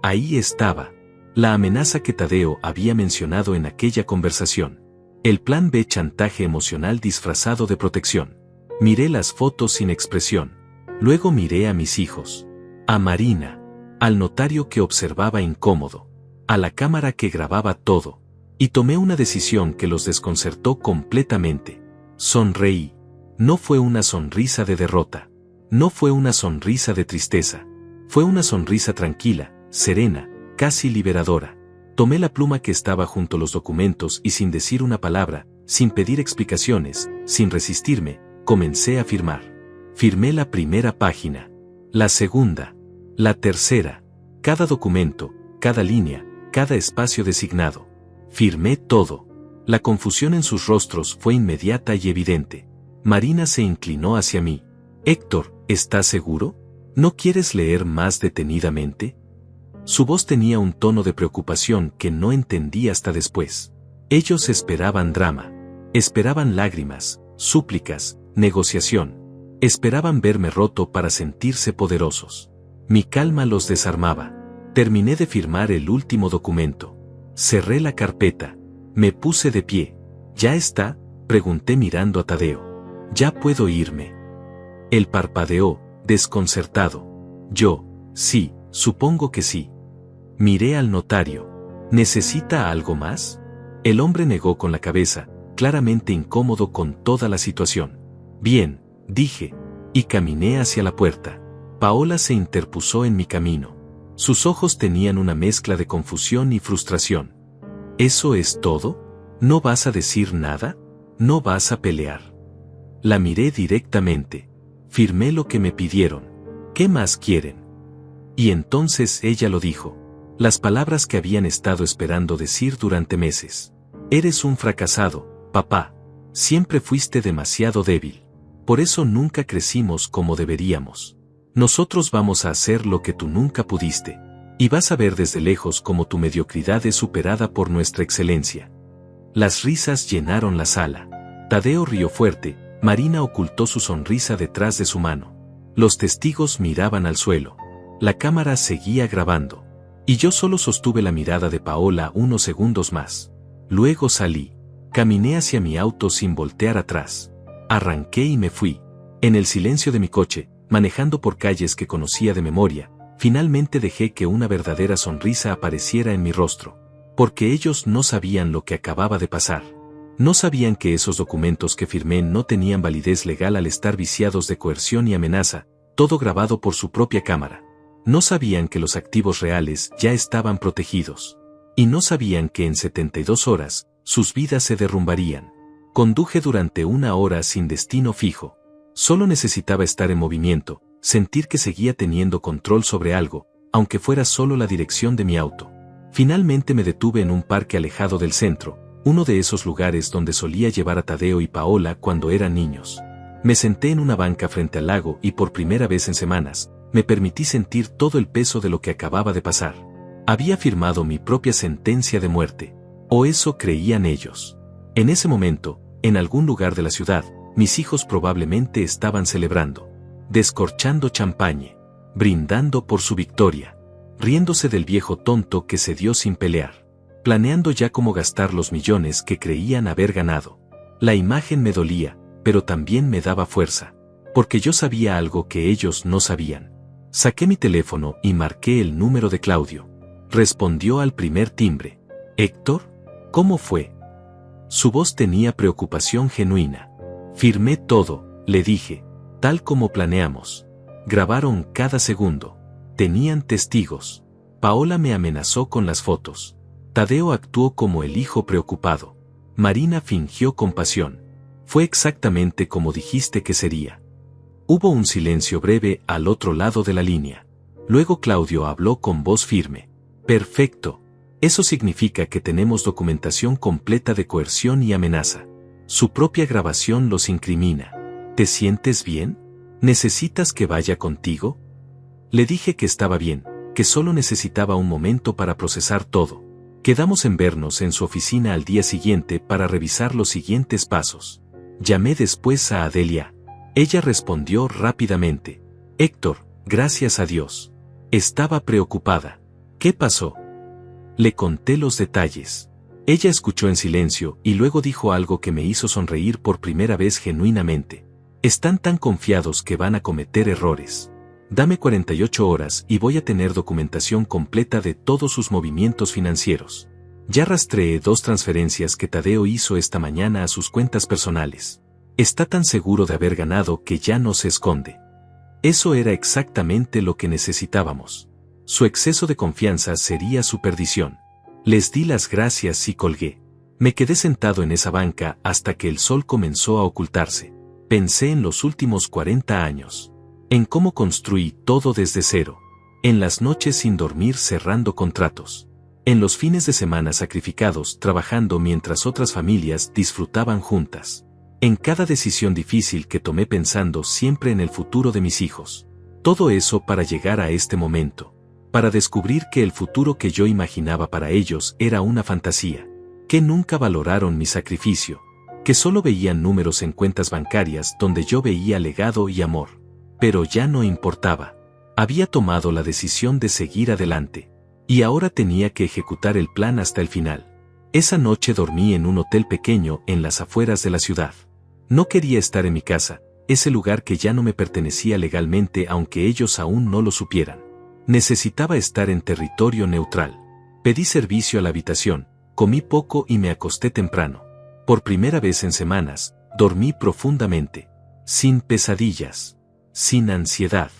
Ahí estaba. La amenaza que Tadeo había mencionado en aquella conversación. El plan B, chantaje emocional disfrazado de protección. Miré las fotos sin expresión. Luego miré a mis hijos. A Marina. Al notario que observaba incómodo. A la cámara que grababa todo. Y tomé una decisión que los desconcertó completamente. Sonreí. No fue una sonrisa de derrota. No fue una sonrisa de tristeza. Fue una sonrisa tranquila, serena, casi liberadora. Tomé la pluma que estaba junto a los documentos y sin decir una palabra, sin pedir explicaciones, sin resistirme, comencé a firmar. Firmé la primera página. La segunda. La tercera. Cada documento, cada línea, cada espacio designado. Firmé todo. La confusión en sus rostros fue inmediata y evidente. Marina se inclinó hacia mí. Héctor, ¿estás seguro? ¿No quieres leer más detenidamente? Su voz tenía un tono de preocupación que no entendí hasta después. Ellos esperaban drama. Esperaban lágrimas, súplicas, negociación. Esperaban verme roto para sentirse poderosos. Mi calma los desarmaba. Terminé de firmar el último documento. Cerré la carpeta. Me puse de pie. ¿Ya está?, pregunté mirando a Tadeo. ¿Ya puedo irme? Él parpadeó, desconcertado. Yo, sí, supongo que sí. Miré al notario. ¿Necesita algo más? El hombre negó con la cabeza, claramente incómodo con toda la situación. Bien, dije, y caminé hacia la puerta. Paola se interpuso en mi camino. Sus ojos tenían una mezcla de confusión y frustración. ¿Eso es todo? ¿No vas a decir nada? ¿No vas a pelear? La miré directamente. Firmé lo que me pidieron. ¿Qué más quieren? Y entonces ella lo dijo. Las palabras que habían estado esperando decir durante meses. Eres un fracasado, papá. Siempre fuiste demasiado débil. Por eso nunca crecimos como deberíamos. Nosotros vamos a hacer lo que tú nunca pudiste. Y vas a ver desde lejos cómo tu mediocridad es superada por nuestra excelencia. Las risas llenaron la sala. Tadeo rió fuerte, Marina ocultó su sonrisa detrás de su mano. Los testigos miraban al suelo. La cámara seguía grabando. Y yo solo sostuve la mirada de Paola unos segundos más. Luego salí. Caminé hacia mi auto sin voltear atrás. Arranqué y me fui. En el silencio de mi coche, manejando por calles que conocía de memoria, finalmente dejé que una verdadera sonrisa apareciera en mi rostro. Porque ellos no sabían lo que acababa de pasar. No sabían que esos documentos que firmé no tenían validez legal al estar viciados de coerción y amenaza, todo grabado por su propia cámara. No sabían que los activos reales ya estaban protegidos. Y no sabían que en 72 horas, sus vidas se derrumbarían. Conduje durante 1 hora sin destino fijo. Solo necesitaba estar en movimiento, sentir que seguía teniendo control sobre algo, aunque fuera solo la dirección de mi auto. Finalmente me detuve en un parque alejado del centro, uno de esos lugares donde solía llevar a Tadeo y Paola cuando eran niños. Me senté en una banca frente al lago y por primera vez en semanas, me permití sentir todo el peso de lo que acababa de pasar. Había firmado mi propia sentencia de muerte. O eso creían ellos. En ese momento, en algún lugar de la ciudad, mis hijos probablemente estaban celebrando. Descorchando champagne. Brindando por su victoria. Riéndose del viejo tonto que se dio sin pelear. Planeando ya cómo gastar los millones que creían haber ganado. La imagen me dolía, pero también me daba fuerza. Porque yo sabía algo que ellos no sabían. Saqué mi teléfono y marqué el número de Claudio. Respondió al primer timbre. ¿Héctor? ¿Cómo fue? Su voz tenía preocupación genuina. Firmé todo, le dije, tal como planeamos. Grabaron cada segundo. Tenían testigos. Paola me amenazó con las fotos. Tadeo actuó como el hijo preocupado. Marina fingió compasión. Fue exactamente como dijiste que sería. Hubo un silencio breve al otro lado de la línea. Luego Claudio habló con voz firme. Perfecto. Eso significa que tenemos documentación completa de coerción y amenaza. Su propia grabación los incrimina. ¿Te sientes bien? ¿Necesitas que vaya contigo? Le dije que estaba bien, que solo necesitaba un momento para procesar todo. Quedamos en vernos en su oficina al día siguiente para revisar los siguientes pasos. Llamé después a Adelia. Ella respondió rápidamente. Héctor, gracias a Dios. Estaba preocupada. ¿Qué pasó? Le conté los detalles. Ella escuchó en silencio y luego dijo algo que me hizo sonreír por primera vez genuinamente. Están tan confiados que van a cometer errores. Dame 48 horas y voy a tener documentación completa de todos sus movimientos financieros. Ya rastreé 2 transferencias que Tadeo hizo esta mañana a sus cuentas personales. Está tan seguro de haber ganado que ya no se esconde. Eso era exactamente lo que necesitábamos. Su exceso de confianza sería su perdición. Les di las gracias y colgué. Me quedé sentado en esa banca hasta que el sol comenzó a ocultarse. Pensé en los últimos 40 años. En cómo construí todo desde cero. En las noches sin dormir cerrando contratos. En los fines de semana sacrificados trabajando mientras otras familias disfrutaban juntas. En cada decisión difícil que tomé pensando siempre en el futuro de mis hijos. Todo eso para llegar a este momento. para descubrir que el futuro que yo imaginaba para ellos era una fantasía, que nunca valoraron mi sacrificio, que solo veían números en cuentas bancarias donde yo veía legado y amor. Pero ya no importaba. Había tomado la decisión de seguir adelante, y ahora tenía que ejecutar el plan hasta el final. Esa noche dormí en un hotel pequeño en las afueras de la ciudad. No quería estar en mi casa, ese lugar que ya no me pertenecía legalmente aunque ellos aún no lo supieran. Necesitaba estar en territorio neutral. Pedí servicio a la habitación, comí poco y me acosté temprano. Por primera vez en semanas, dormí profundamente, sin pesadillas, sin ansiedad,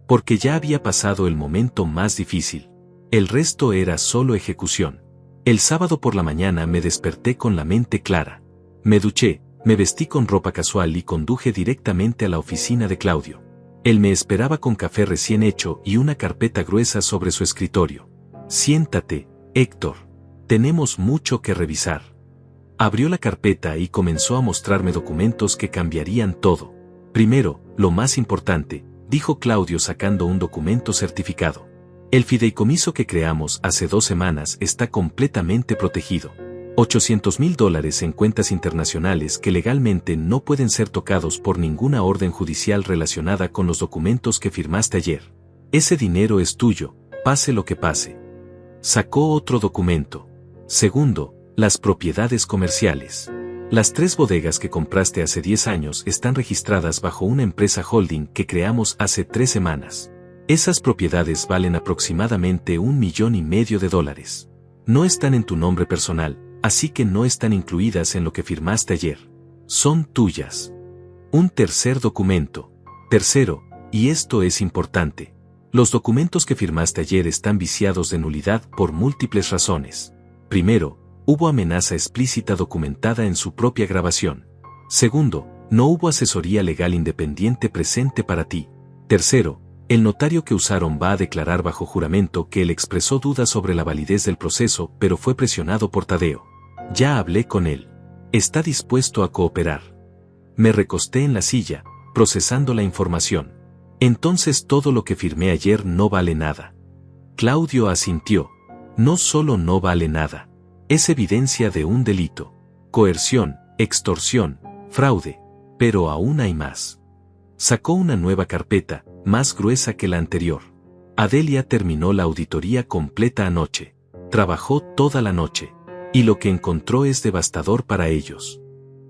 porque ya había pasado el momento más difícil. El resto era solo ejecución. El sábado por la mañana me desperté con la mente clara. Me duché, me vestí con ropa casual y conduje directamente a la oficina de Claudio. Él me esperaba con café recién hecho y una carpeta gruesa sobre su escritorio. Siéntate, Héctor. Tenemos mucho que revisar. Abrió la carpeta y comenzó a mostrarme documentos que cambiarían todo. Primero, lo más importante, dijo Claudio sacando un documento certificado. El fideicomiso que creamos hace 2 semanas está completamente protegido. $800,000 en cuentas internacionales que legalmente no pueden ser tocados por ninguna orden judicial relacionada con los documentos que firmaste ayer. Ese dinero es tuyo, pase lo que pase. Sacó otro documento. Segundo, las propiedades comerciales. Las 3 bodegas que compraste hace 10 años están registradas bajo una empresa holding que creamos hace 3 semanas. Esas propiedades valen aproximadamente $1,500,000. No están en tu nombre personal, así que no están incluidas en lo que firmaste ayer. Son tuyas. Un tercer documento. Tercero, y esto es importante. Los documentos que firmaste ayer están viciados de nulidad por múltiples razones. Primero, hubo amenaza explícita documentada en su propia grabación. Segundo, no hubo asesoría legal independiente presente para ti. Tercero, el notario que usaron va a declarar bajo juramento que él expresó dudas sobre la validez del proceso, pero fue presionado por Tadeo. Ya hablé con él. Está dispuesto a cooperar. Me recosté en la silla, procesando la información. Entonces todo lo que firmé ayer no vale nada. Claudio asintió. No solo no vale nada. Es evidencia de un delito. Coerción, extorsión, fraude. Pero aún hay más. Sacó una nueva carpeta, más gruesa que la anterior. Adelia terminó la auditoría completa anoche. Trabajó toda la noche. Y lo que encontró es devastador para ellos.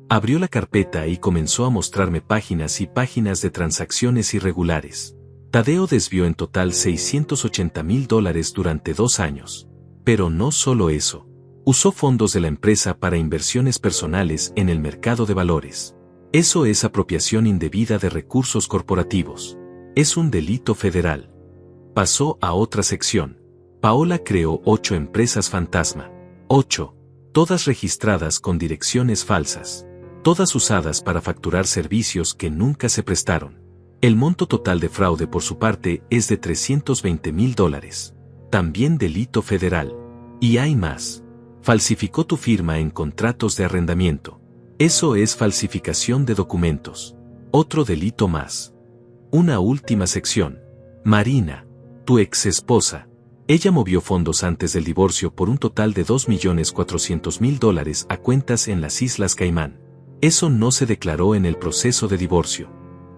Abrió la carpeta y comenzó a mostrarme páginas y páginas de transacciones irregulares. Tadeo desvió en total $680,000 durante 2 años. Pero no solo eso. Usó fondos de la empresa para inversiones personales en el mercado de valores. Eso es apropiación indebida de recursos corporativos. Es un delito federal. Pasó a otra sección. Paola creó 8 empresas fantasma. 8. Todas registradas con direcciones falsas. Todas usadas para facturar servicios que nunca se prestaron. El monto total de fraude por su parte es de $320,000. También delito federal. Y hay más. Falsificó tu firma en contratos de arrendamiento. Eso es falsificación de documentos. Otro delito más. Una última sección. Marina, tu ex esposa. Ella movió fondos antes del divorcio por un total de $2,400,000 a cuentas en las Islas Caimán. Eso no se declaró en el proceso de divorcio.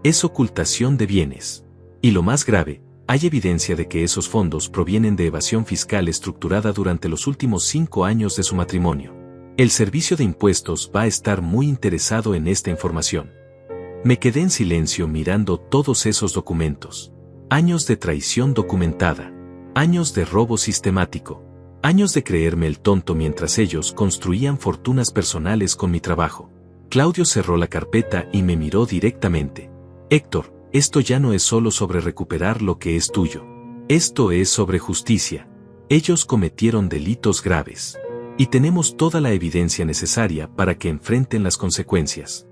Es ocultación de bienes. Y lo más grave, hay evidencia de que esos fondos provienen de evasión fiscal estructurada durante los últimos 5 años de su matrimonio. El Servicio de Impuestos va a estar muy interesado en esta información. Me quedé en silencio mirando todos esos documentos. Años de traición documentada. Años de robo sistemático. Años de creerme el tonto mientras ellos construían fortunas personales con mi trabajo. Claudio cerró la carpeta y me miró directamente. Héctor, esto ya no es solo sobre recuperar lo que es tuyo. Esto es sobre justicia. Ellos cometieron delitos graves. Y tenemos toda la evidencia necesaria para que enfrenten las consecuencias.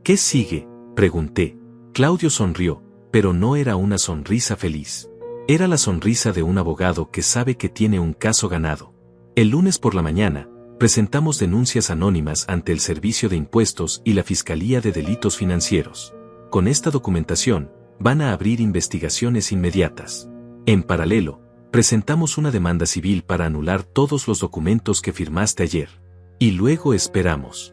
¿Qué sigue?, pregunté. Claudio sonrió, pero no era una sonrisa feliz. Era la sonrisa de un abogado que sabe que tiene un caso ganado. El lunes por la mañana, presentamos denuncias anónimas ante el Servicio de Impuestos y la Fiscalía de Delitos Financieros. Con esta documentación, van a abrir investigaciones inmediatas. En paralelo, Presentamos una demanda civil para anular todos los documentos que firmaste ayer. Y luego esperamos.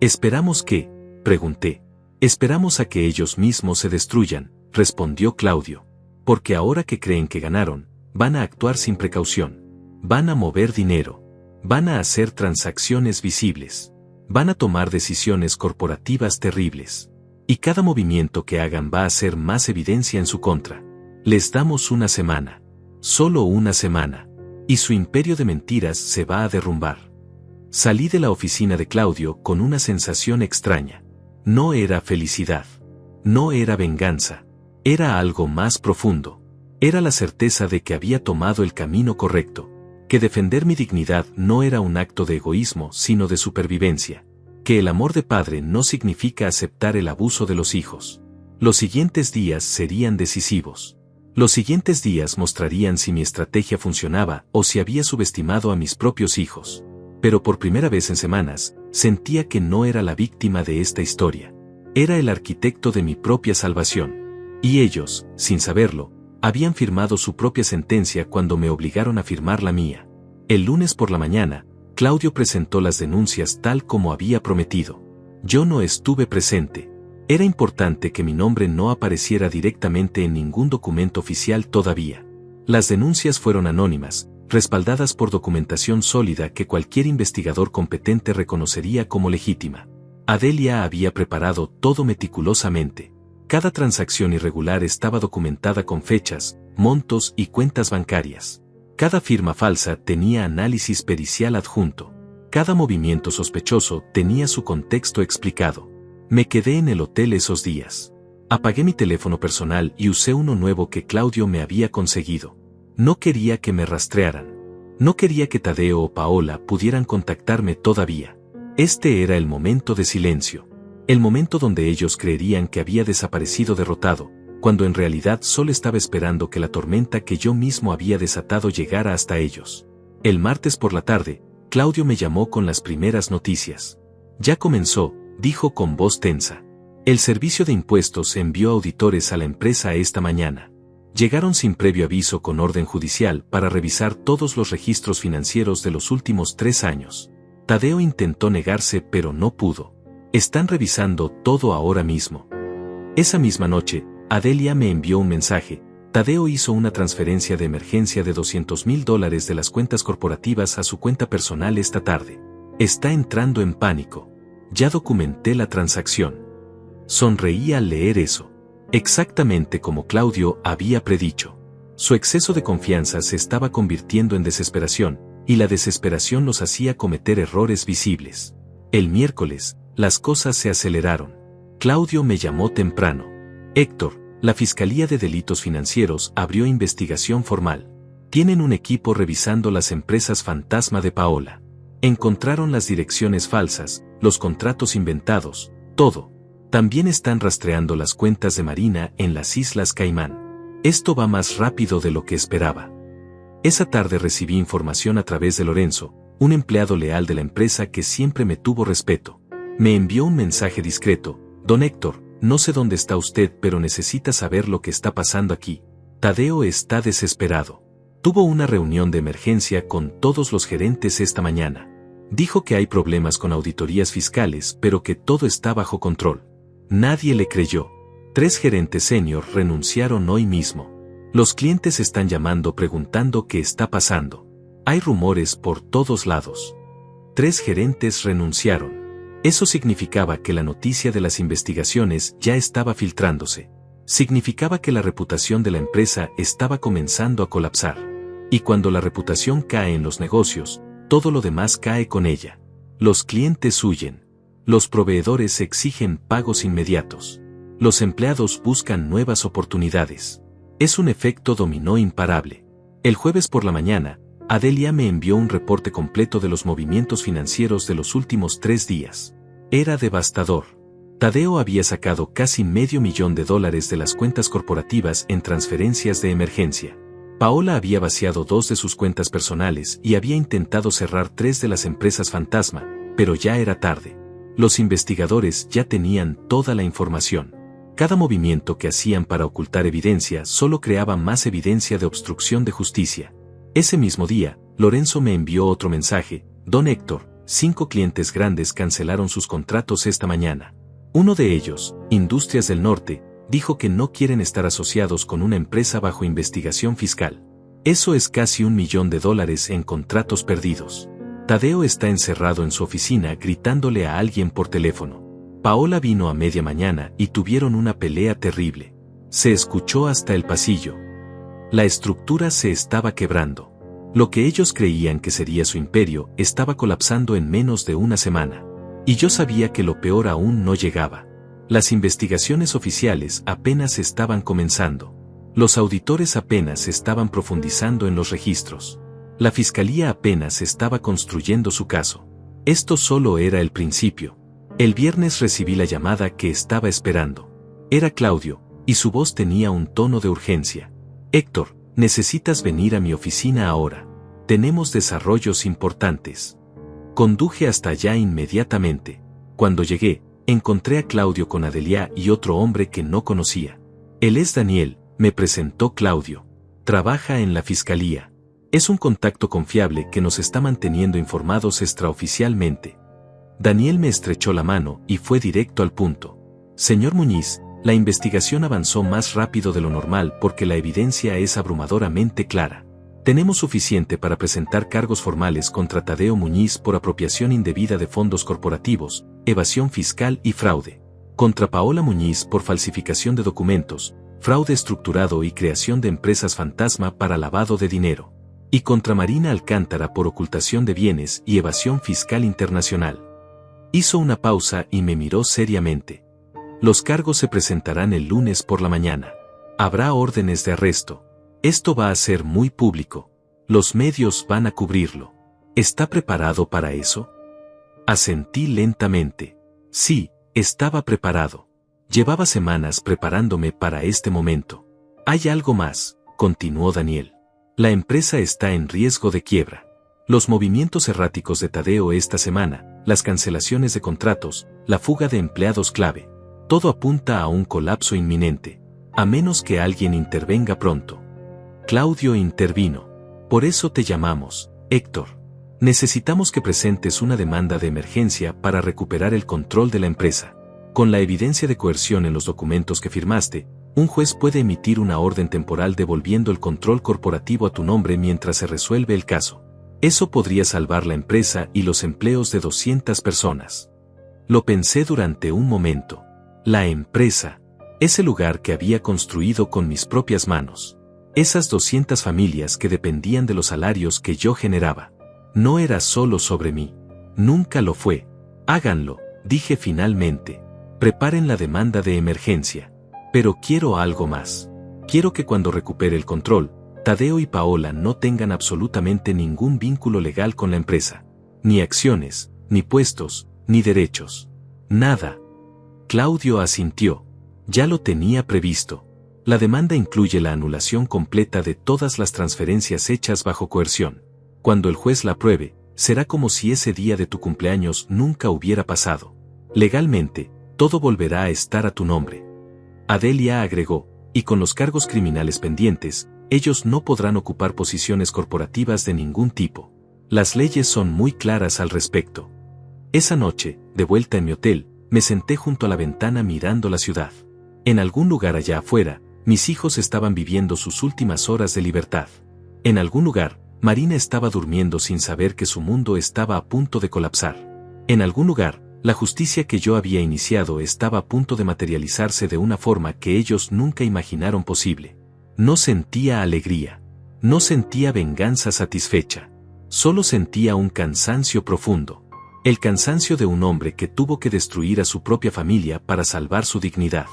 ¿Esperamos qué?, pregunté. Esperamos a que ellos mismos se destruyan, respondió Claudio. Porque ahora que creen que ganaron, van a actuar sin precaución. Van a mover dinero. Van a hacer transacciones visibles. Van a tomar decisiones corporativas terribles. Y cada movimiento que hagan va a hacer más evidencia en su contra. Les damos una semana. Solo una semana. Y su imperio de mentiras se va a derrumbar. Salí de la oficina de Claudio con una sensación extraña. No era felicidad. No era venganza. Era algo más profundo. Era la certeza de que había tomado el camino correcto. Que defender mi dignidad no era un acto de egoísmo sino de supervivencia. Que el amor de padre no significa aceptar el abuso de los hijos. Los siguientes días serían decisivos. Los siguientes días mostrarían si mi estrategia funcionaba o si había subestimado a mis propios hijos. Pero por primera vez en semanas, sentía que no era la víctima de esta historia. Era el arquitecto de mi propia salvación. Y ellos, sin saberlo, habían firmado su propia sentencia cuando me obligaron a firmar la mía. El lunes por la mañana, Claudio presentó las denuncias tal como había prometido. Yo no estuve presente. Era importante que mi nombre no apareciera directamente en ningún documento oficial todavía. Las denuncias fueron anónimas, respaldadas por documentación sólida que cualquier investigador competente reconocería como legítima. Adelia había preparado todo meticulosamente. Cada transacción irregular estaba documentada con fechas, montos y cuentas bancarias. Cada firma falsa tenía análisis pericial adjunto. Cada movimiento sospechoso tenía su contexto explicado. Me quedé en el hotel esos días. Apagué mi teléfono personal y usé uno nuevo que Claudio me había conseguido. No quería que me rastrearan. No quería que Tadeo o Paola pudieran contactarme todavía. Este era el momento de silencio. El momento donde ellos creerían que había desaparecido derrotado, cuando en realidad solo estaba esperando que la tormenta que yo mismo había desatado llegara hasta ellos. El martes por la tarde, Claudio me llamó con las primeras noticias. Ya comenzó, dijo con voz tensa. El servicio de impuestos envió auditores a la empresa esta mañana. Llegaron sin previo aviso con orden judicial para revisar todos los registros financieros de los últimos 3 años. Tadeo intentó negarse pero no pudo. Están revisando todo ahora mismo. Esa misma noche, Adelia me envió un mensaje. Tadeo hizo una transferencia de emergencia de $200,000 de las cuentas corporativas a su cuenta personal esta tarde. Está entrando en pánico. Ya documenté la transacción. Sonreí al leer eso. Exactamente como Claudio había predicho. Su exceso de confianza se estaba convirtiendo en desesperación, y la desesperación los hacía cometer errores visibles. El miércoles, las cosas se aceleraron. Claudio me llamó temprano. Héctor, la Fiscalía de Delitos Financieros abrió investigación formal. Tienen un equipo revisando las empresas fantasma de Paola. Encontraron las direcciones falsas, los contratos inventados, todo. También están rastreando las cuentas de Marina en las Islas Caimán. Esto va más rápido de lo que esperaba. Esa tarde recibí información a través de Lorenzo, un empleado leal de la empresa que siempre me tuvo respeto. Me envió un mensaje discreto. Don Héctor, no sé dónde está usted pero necesita saber lo que está pasando aquí. Tadeo está desesperado. Tuvo una reunión de emergencia con todos los gerentes esta mañana. Dijo que hay problemas con auditorías fiscales pero que todo está bajo control. Nadie le creyó. 3 gerentes senior renunciaron hoy mismo. Los clientes están llamando preguntando qué está pasando. Hay rumores por todos lados. 3 gerentes renunciaron. Eso significaba que la noticia de las investigaciones ya estaba filtrándose. Significaba que la reputación de la empresa estaba comenzando a colapsar. Y cuando la reputación cae en los negocios, todo lo demás cae con ella. Los clientes huyen. Los proveedores exigen pagos inmediatos. Los empleados buscan nuevas oportunidades. Es un efecto dominó imparable. El jueves por la mañana, Adelia me envió un reporte completo de los movimientos financieros de los últimos 3 días. Era devastador. Tadeo había sacado casi $500,000 de las cuentas corporativas en transferencias de emergencia. Paola había vaciado 2 de sus cuentas personales y había intentado cerrar 3 de las empresas fantasma, pero ya era tarde. Los investigadores ya tenían toda la información. Cada movimiento que hacían para ocultar evidencia solo creaba más evidencia de obstrucción de justicia. Ese mismo día, Lorenzo me envió otro mensaje: Don Héctor, 5 clientes grandes cancelaron sus contratos esta mañana. Uno de ellos, Industrias del Norte, dijo que no quieren estar asociados con una empresa bajo investigación fiscal. Eso es casi $1 millón en contratos perdidos. Tadeo está encerrado en su oficina gritándole a alguien por teléfono. Paola vino a media mañana y tuvieron una pelea terrible. Se escuchó hasta el pasillo. La estructura se estaba quebrando. Lo que ellos creían que sería su imperio estaba colapsando en menos de una semana. Y yo sabía que lo peor aún no llegaba. Las investigaciones oficiales apenas estaban comenzando. Los auditores apenas estaban profundizando en los registros. La fiscalía apenas estaba construyendo su caso. Esto solo era el principio. El viernes recibí la llamada que estaba esperando. Era Claudio, y su voz tenía un tono de urgencia. Héctor, necesitas venir a mi oficina ahora. Tenemos desarrollos importantes. Conduje hasta allá inmediatamente. Cuando llegué, encontré a Claudio con Adelia y otro hombre que no conocía. Él es Daniel, me presentó Claudio. Trabaja en la fiscalía. Es un contacto confiable que nos está manteniendo informados extraoficialmente. Daniel me estrechó la mano y fue directo al punto. Señor Muñiz, la investigación avanzó más rápido de lo normal porque la evidencia es abrumadoramente clara. Tenemos suficiente para presentar cargos formales contra Tadeo Muñiz por apropiación indebida de fondos corporativos, evasión fiscal y fraude. Contra Paola Muñiz por falsificación de documentos, fraude estructurado y creación de empresas fantasma para lavado de dinero. Y contra Marina Alcántara por ocultación de bienes y evasión fiscal internacional. Hizo una pausa y me miró seriamente. Los cargos se presentarán el lunes por la mañana. Habrá órdenes de arresto. Esto va a ser muy público. Los medios van a cubrirlo. ¿Está preparado para eso? Asentí lentamente. Sí, estaba preparado. Llevaba semanas preparándome para este momento. Hay algo más, continuó Daniel. La empresa está en riesgo de quiebra. Los movimientos erráticos de Tadeo esta semana, las cancelaciones de contratos, la fuga de empleados clave. Todo apunta a un colapso inminente, a menos que alguien intervenga pronto. Claudio intervino. Por eso te llamamos, Héctor. Necesitamos que presentes una demanda de emergencia para recuperar el control de la empresa. Con la evidencia de coerción en los documentos que firmaste, un juez puede emitir una orden temporal devolviendo el control corporativo a tu nombre mientras se resuelve el caso. Eso podría salvar la empresa y los empleos de 200 personas. Lo pensé durante un momento. La empresa. Ese lugar que había construido con mis propias manos. Esas 200 familias que dependían de los salarios que yo generaba. No era solo sobre mí. Nunca lo fue. Háganlo, dije finalmente. Preparen la demanda de emergencia. Pero quiero algo más. Quiero que cuando recupere el control, Tadeo y Paola no tengan absolutamente ningún vínculo legal con la empresa. Ni acciones, ni puestos, ni derechos. Nada. Claudio asintió. Ya lo tenía previsto. La demanda incluye la anulación completa de todas las transferencias hechas bajo coerción. Cuando el juez la apruebe, será como si ese día de tu cumpleaños nunca hubiera pasado. Legalmente, todo volverá a estar a tu nombre. Adelia agregó, y con los cargos criminales pendientes, ellos no podrán ocupar posiciones corporativas de ningún tipo. Las leyes son muy claras al respecto. Esa noche, de vuelta en mi hotel, me senté junto a la ventana mirando la ciudad. En algún lugar allá afuera, mis hijos estaban viviendo sus últimas horas de libertad. En algún lugar, Marina estaba durmiendo sin saber que su mundo estaba a punto de colapsar. En algún lugar, la justicia que yo había iniciado estaba a punto de materializarse de una forma que ellos nunca imaginaron posible. No sentía alegría. No sentía venganza satisfecha. Solo sentía un cansancio profundo. El cansancio de un hombre que tuvo que destruir a su propia familia para salvar su dignidad.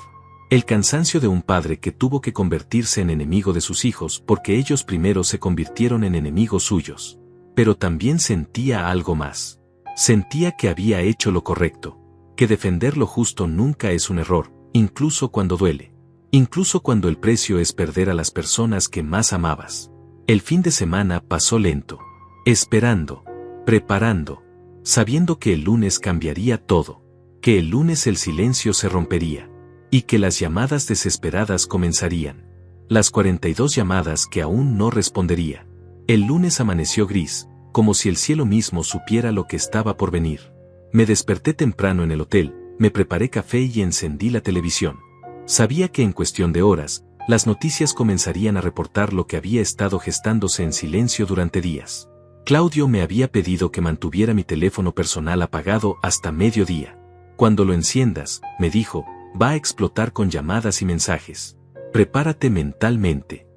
El cansancio de un padre que tuvo que convertirse en enemigo de sus hijos porque ellos primero se convirtieron en enemigos suyos. Pero también sentía algo más. Sentía que había hecho lo correcto, que defender lo justo nunca es un error, incluso cuando duele. Incluso cuando el precio es perder a las personas que más amabas. El fin de semana pasó lento. Esperando. Preparando. Sabiendo que el lunes cambiaría todo. Que el lunes el silencio se rompería. Y que las llamadas desesperadas comenzarían. Las 42 llamadas que aún no respondería. El lunes amaneció gris, como si el cielo mismo supiera lo que estaba por venir. Me desperté temprano en el hotel, me preparé café y encendí la televisión. Sabía que en cuestión de horas, las noticias comenzarían a reportar lo que había estado gestándose en silencio durante días. Claudio me había pedido que mantuviera mi teléfono personal apagado hasta mediodía. Cuando lo enciendas, me dijo, va a explotar con llamadas y mensajes. Prepárate mentalmente.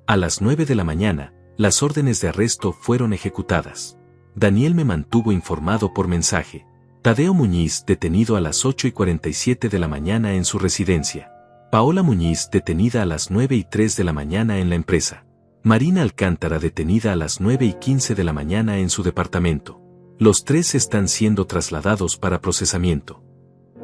A las 9 de la mañana, las órdenes de arresto fueron ejecutadas. Daniel me mantuvo informado por mensaje. Tadeo Muñiz detenido a las 8:47 de la mañana en su residencia. Paola Muñiz detenida a las 9:03 de la mañana en la empresa. Marina Alcántara detenida a las 9:15 de la mañana en su departamento. Los tres están siendo trasladados para procesamiento.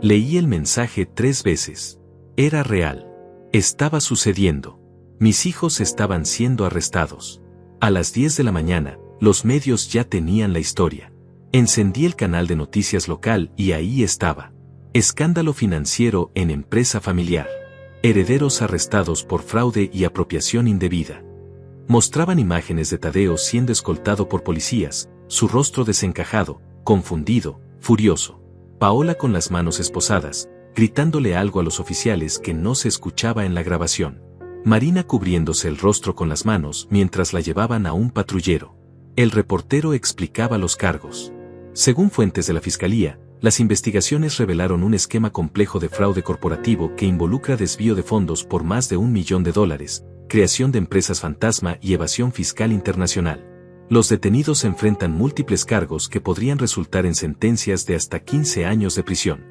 Leí el mensaje 3 veces. Era real. Estaba sucediendo. Mis hijos estaban siendo arrestados. A las 10 de la mañana, los medios ya tenían la historia. Encendí el canal de noticias local y ahí estaba. Escándalo financiero en empresa familiar. Herederos arrestados por fraude y apropiación indebida. Mostraban imágenes de Tadeo siendo escoltado por policías, su rostro desencajado, confundido, furioso. Paola con las manos esposadas, gritándole algo a los oficiales que no se escuchaba en la grabación. Marina cubriéndose el rostro con las manos mientras la llevaban a un patrullero. El reportero explicaba los cargos. Según fuentes de la fiscalía, las investigaciones revelaron un esquema complejo de fraude corporativo que involucra desvío de fondos por más de $1 millón, creación de empresas fantasma y evasión fiscal internacional. Los detenidos enfrentan múltiples cargos que podrían resultar en sentencias de hasta 15 años de prisión.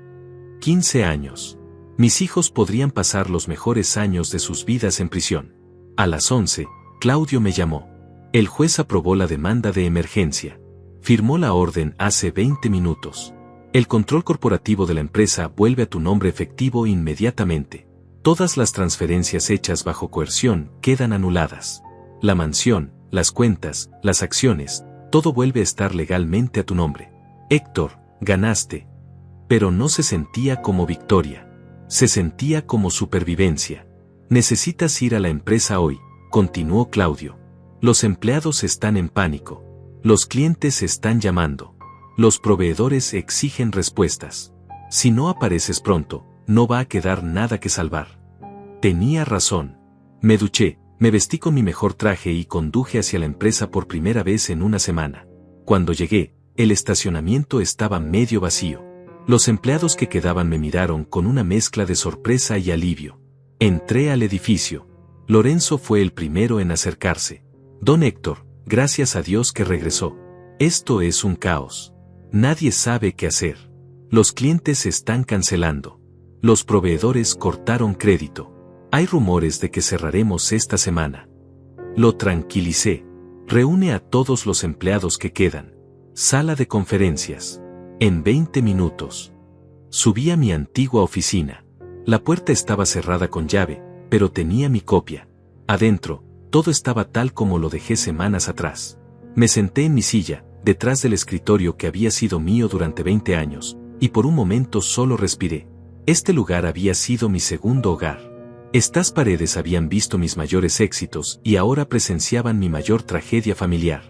15 años. Mis hijos podrían pasar los mejores años de sus vidas en prisión. A las 11, Claudio me llamó. El juez aprobó la demanda de emergencia. Firmó la orden hace 20 minutos. El control corporativo de la empresa vuelve a tu nombre efectivo inmediatamente. Todas las transferencias hechas bajo coerción quedan anuladas. La mansión, las cuentas, las acciones, todo vuelve a estar legalmente a tu nombre. Héctor, ganaste. Pero no se sentía como victoria. Se sentía como supervivencia. Necesitas ir a la empresa hoy, continuó Claudio. Los empleados están en pánico. Los clientes están llamando. Los proveedores exigen respuestas. Si no apareces pronto, no va a quedar nada que salvar. Tenía razón. Me duché, me vestí con mi mejor traje y conduje hacia la empresa por primera vez en una semana. Cuando llegué, el estacionamiento estaba medio vacío. Los empleados que quedaban me miraron con una mezcla de sorpresa y alivio. Entré al edificio. Lorenzo fue el primero en acercarse. Don Héctor, gracias a Dios que regresó. Esto es un caos. Nadie sabe qué hacer. Los clientes están cancelando. Los proveedores cortaron crédito. Hay rumores de que cerraremos esta semana. Lo tranquilicé. Reúne a todos los empleados que quedan. Sala de conferencias. En 20 minutos. Subí a mi antigua oficina. La puerta estaba cerrada con llave, pero tenía mi copia. Adentro, todo estaba tal como lo dejé semanas atrás. Me senté en mi silla, detrás del escritorio que había sido mío durante 20 años, y por un momento solo respiré. Este lugar había sido mi segundo hogar. Estas paredes habían visto mis mayores éxitos y ahora presenciaban mi mayor tragedia familiar.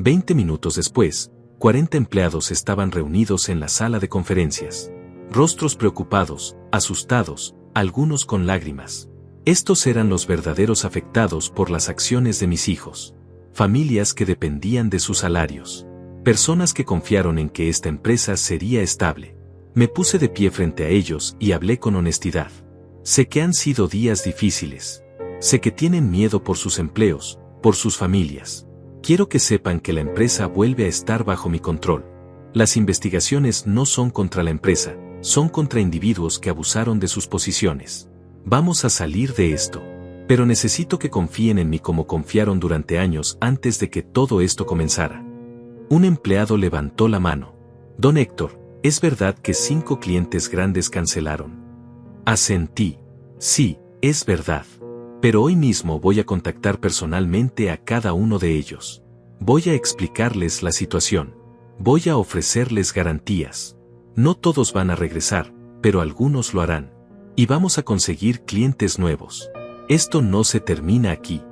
20 minutos después, 40 empleados estaban reunidos en la sala de conferencias. Rostros preocupados, asustados, algunos con lágrimas. Estos eran los verdaderos afectados por las acciones de mis hijos. Familias que dependían de sus salarios. Personas que confiaron en que esta empresa sería estable. Me puse de pie frente a ellos y hablé con honestidad. Sé que han sido días difíciles. Sé que tienen miedo por sus empleos, por sus familias. Quiero que sepan que la empresa vuelve a estar bajo mi control. Las investigaciones no son contra la empresa, son contra individuos que abusaron de sus posiciones. Vamos a salir de esto. Pero necesito que confíen en mí como confiaron durante años antes de que todo esto comenzara. Un empleado levantó la mano. Don Héctor, ¿es verdad que 5 clientes grandes cancelaron? Asentí. Sí, es verdad. Pero hoy mismo voy a contactar personalmente a cada uno de ellos. Voy a explicarles la situación. Voy a ofrecerles garantías. No todos van a regresar, pero algunos lo harán. Y vamos a conseguir clientes nuevos. Esto no se termina aquí.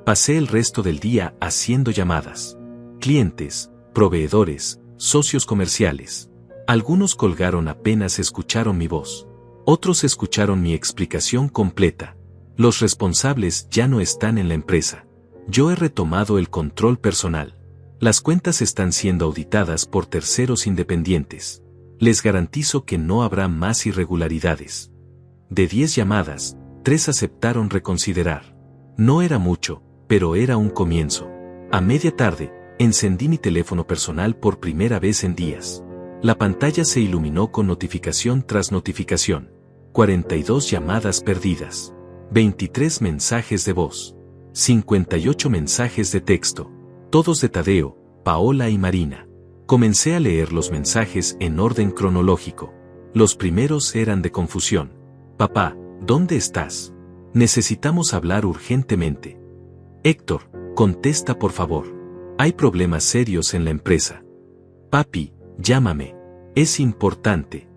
Pasé el resto del día haciendo llamadas. Clientes, proveedores, socios comerciales. Algunos colgaron apenas escucharon mi voz. Otros escucharon mi explicación completa. Los responsables ya no están en la empresa. Yo he retomado el control personal. Las cuentas están siendo auditadas por terceros independientes. Les garantizo que no habrá más irregularidades. De 10 llamadas, 3 aceptaron reconsiderar. No era mucho, pero era un comienzo. A media tarde, encendí mi teléfono personal por primera vez en días. La pantalla se iluminó con notificación tras notificación. 42 llamadas perdidas. 23 mensajes de voz. 58 mensajes de texto. Todos de Tadeo, Paola y Marina. Comencé a leer los mensajes en orden cronológico. Los primeros eran de confusión. Papá, ¿dónde estás? Necesitamos hablar urgentemente. Héctor, contesta por favor. Hay problemas serios en la empresa. Papi, llámame. Es importante.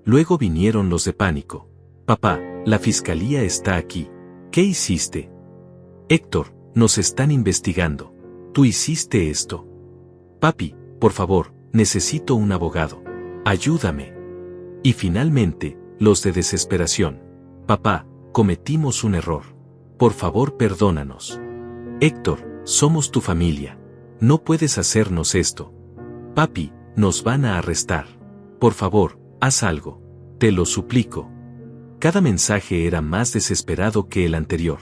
Luego vinieron los de pánico. Papá, la fiscalía está aquí. ¿Qué hiciste? Héctor, nos están investigando. Tú hiciste esto. Papi, por favor, necesito un abogado. Ayúdame. Y finalmente, los de desesperación. Papá, cometimos un error. Por favor, perdónanos. Héctor, somos tu familia. No puedes hacernos esto. Papi, nos van a arrestar. Por favor, haz algo. Te lo suplico. Cada mensaje era más desesperado que el anterior.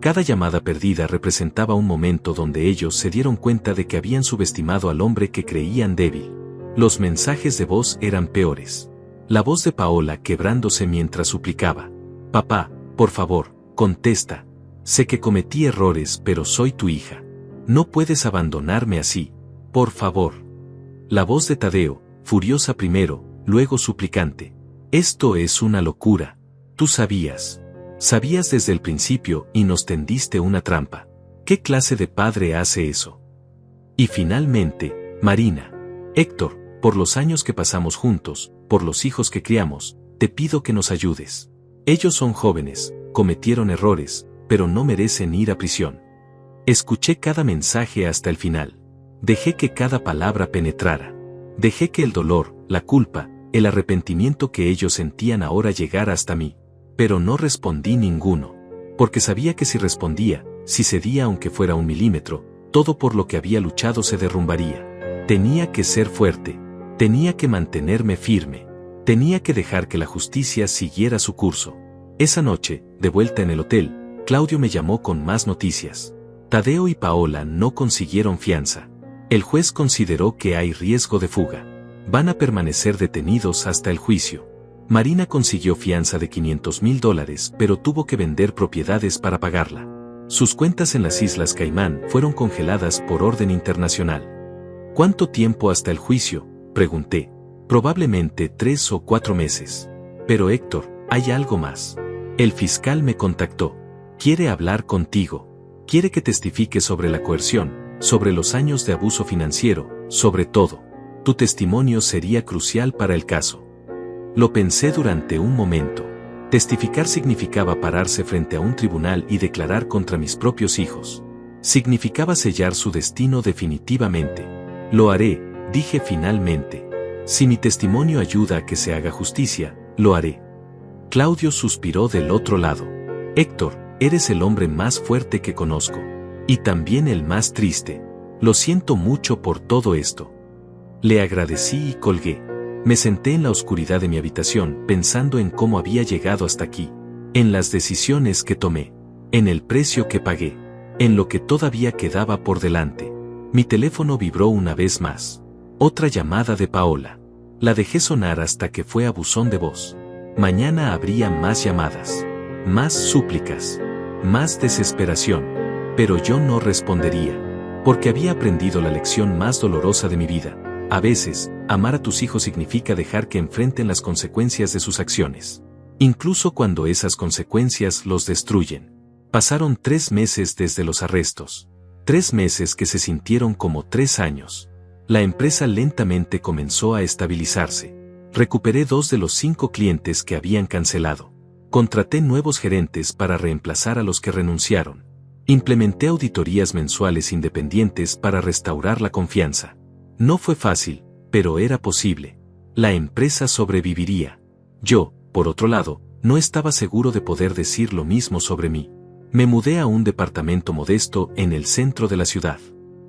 Cada llamada perdida representaba un momento donde ellos se dieron cuenta de que habían subestimado al hombre que creían débil. Los mensajes de voz eran peores. La voz de Paola quebrándose mientras suplicaba. Papá, por favor, contesta. Sé que cometí errores, pero soy tu hija. No puedes abandonarme así. Por favor. La voz de Tadeo, furiosa primero, luego suplicante. Esto es una locura. Tú sabías. Sabías desde el principio y nos tendiste una trampa. ¿Qué clase de padre hace eso? Y finalmente, Marina. Héctor, por los años que pasamos juntos, por los hijos que criamos, te pido que nos ayudes. Ellos son jóvenes, cometieron errores, pero no merecen ir a prisión. Escuché cada mensaje hasta el final. Dejé que cada palabra penetrara. Dejé que el dolor, la culpa, el arrepentimiento que ellos sentían ahora llegara hasta mí. Pero no respondí ninguno. Porque sabía que si respondía, si cedía aunque fuera 1 milímetro, todo por lo que había luchado se derrumbaría. Tenía que ser fuerte. Tenía que mantenerme firme. Tenía que dejar que la justicia siguiera su curso. Esa noche, de vuelta en el hotel, Claudio me llamó con más noticias. Tadeo y Paola no consiguieron fianza. El juez consideró que hay riesgo de fuga. Van a permanecer detenidos hasta el juicio. Marina consiguió fianza de $500,000, pero tuvo que vender propiedades para pagarla. Sus cuentas en las Islas Caimán fueron congeladas por orden internacional. ¿Cuánto tiempo hasta el juicio?, pregunté. Probablemente 3 o 4 meses. Pero Héctor, hay algo más. El fiscal me contactó. Quiere hablar contigo. Quiere que testifique sobre la coerción, sobre los años de abuso financiero, sobre todo. Tu testimonio sería crucial para el caso. Lo pensé durante un momento. Testificar significaba pararse frente a un tribunal y declarar contra mis propios hijos. Significaba sellar su destino definitivamente. Lo haré, dije finalmente. Si mi testimonio ayuda a que se haga justicia, lo haré. Claudio suspiró del otro lado. Héctor, eres el hombre más fuerte que conozco. Y también el más triste. Lo siento mucho por todo esto. Le agradecí y colgué. Me senté en la oscuridad de mi habitación pensando en cómo había llegado hasta aquí, en las decisiones que tomé, en el precio que pagué, en lo que todavía quedaba por delante. Mi teléfono vibró una vez más. Otra llamada de Paola. La dejé sonar hasta que fue a buzón de voz. Mañana habría más llamadas, más súplicas, más desesperación. Pero yo no respondería, porque había aprendido la lección más dolorosa de mi vida. A veces, amar a tus hijos significa dejar que enfrenten las consecuencias de sus acciones. Incluso cuando esas consecuencias los destruyen. Pasaron 3 meses desde los arrestos. 3 meses que se sintieron como 3 años. La empresa lentamente comenzó a estabilizarse. Recuperé 2 de los 5 clientes que habían cancelado. Contraté nuevos gerentes para reemplazar a los que renunciaron. Implementé auditorías mensuales independientes para restaurar la confianza. No fue fácil, pero era posible. La empresa sobreviviría. Yo, por otro lado, no estaba seguro de poder decir lo mismo sobre mí. Me mudé a un departamento modesto en el centro de la ciudad.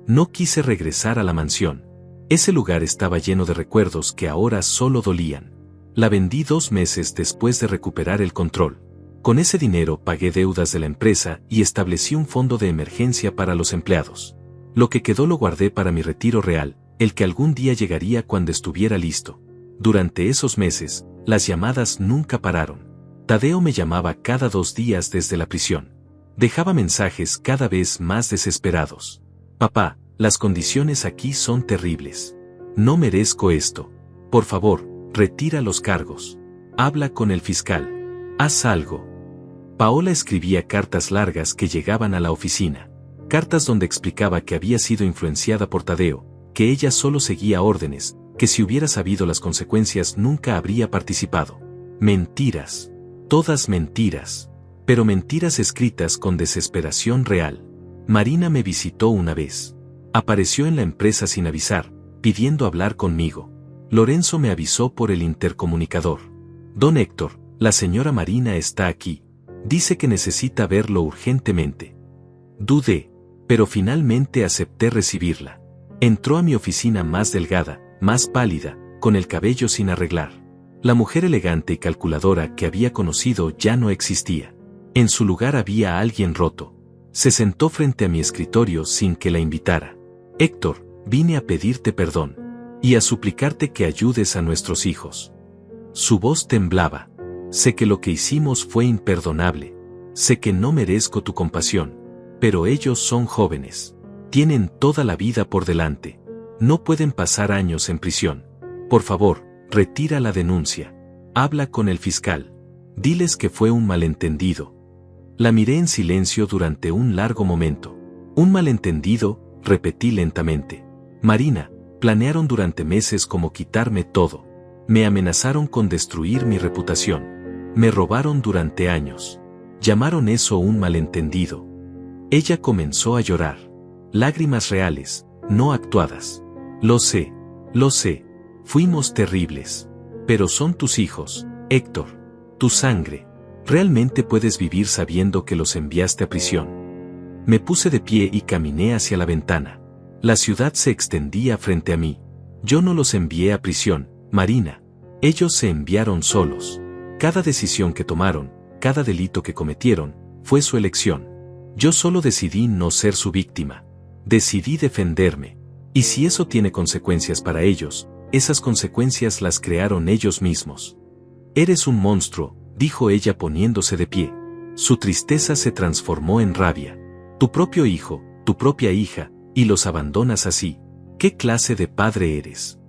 No quise regresar a la mansión. Ese lugar estaba lleno de recuerdos que ahora solo dolían. La vendí 2 meses después de recuperar el control. Con ese dinero pagué deudas de la empresa y establecí un fondo de emergencia para los empleados. Lo que quedó lo guardé para mi retiro real, el que algún día llegaría cuando estuviera listo. Durante esos meses, las llamadas nunca pararon. Tadeo me llamaba cada 2 días desde la prisión. Dejaba mensajes cada vez más desesperados. Papá, las condiciones aquí son terribles. No merezco esto. Por favor, retira los cargos. Habla con el fiscal. Haz algo. Paola escribía cartas largas que llegaban a la oficina. Cartas donde explicaba que había sido influenciada por Tadeo, que ella solo seguía órdenes, que si hubiera sabido las consecuencias nunca habría participado. Mentiras. Todas mentiras. Pero mentiras escritas con desesperación real. Marina me visitó una vez. Apareció en la empresa sin avisar, pidiendo hablar conmigo. Lorenzo me avisó por el intercomunicador. Don Héctor, la señora Marina está aquí. Dice que necesita verlo urgentemente. Dudé, pero finalmente acepté recibirla. Entró a mi oficina más delgada, más pálida, con el cabello sin arreglar. La mujer elegante y calculadora que había conocido ya no existía. En su lugar había alguien roto. Se sentó frente a mi escritorio sin que la invitara. Héctor, vine a pedirte perdón. Y a suplicarte que ayudes a nuestros hijos. Su voz temblaba. Sé que lo que hicimos fue imperdonable. Sé que no merezco tu compasión. Pero ellos son jóvenes. Tienen toda la vida por delante. No pueden pasar años en prisión. Por favor, retira la denuncia. Habla con el fiscal. Diles que fue un malentendido. La miré en silencio durante un largo momento. Un malentendido, repetí lentamente. Marina, planearon durante meses cómo quitarme todo. Me amenazaron con destruir mi reputación. Me robaron durante años. Llamaron eso un malentendido. Ella comenzó a llorar. Lágrimas reales, no actuadas. Lo sé. Fuimos terribles. Pero son tus hijos, Héctor. Tu sangre. ¿Realmente puedes vivir sabiendo que los enviaste a prisión? Me puse de pie y caminé hacia la ventana. La ciudad se extendía frente a mí. Yo no los envié a prisión, Marina. Ellos se enviaron solos. Cada decisión que tomaron, cada delito que cometieron, fue su elección. Yo solo decidí no ser su víctima. Decidí defenderme. Y si eso tiene consecuencias para ellos, esas consecuencias las crearon ellos mismos. Eres un monstruo, dijo ella poniéndose de pie. Su tristeza se transformó en rabia. Tu propio hijo, tu propia hija, y los abandonas así. ¿Qué clase de padre eres?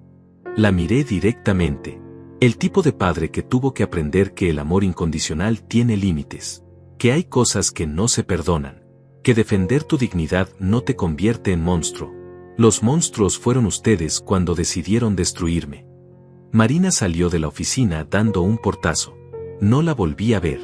La miré directamente. El tipo de padre que tuvo que aprender que el amor incondicional tiene límites. Que hay cosas que no se perdonan. Que defender tu dignidad no te convierte en monstruo. Los monstruos fueron ustedes cuando decidieron destruirme. Marina salió de la oficina dando un portazo. No la volví a ver.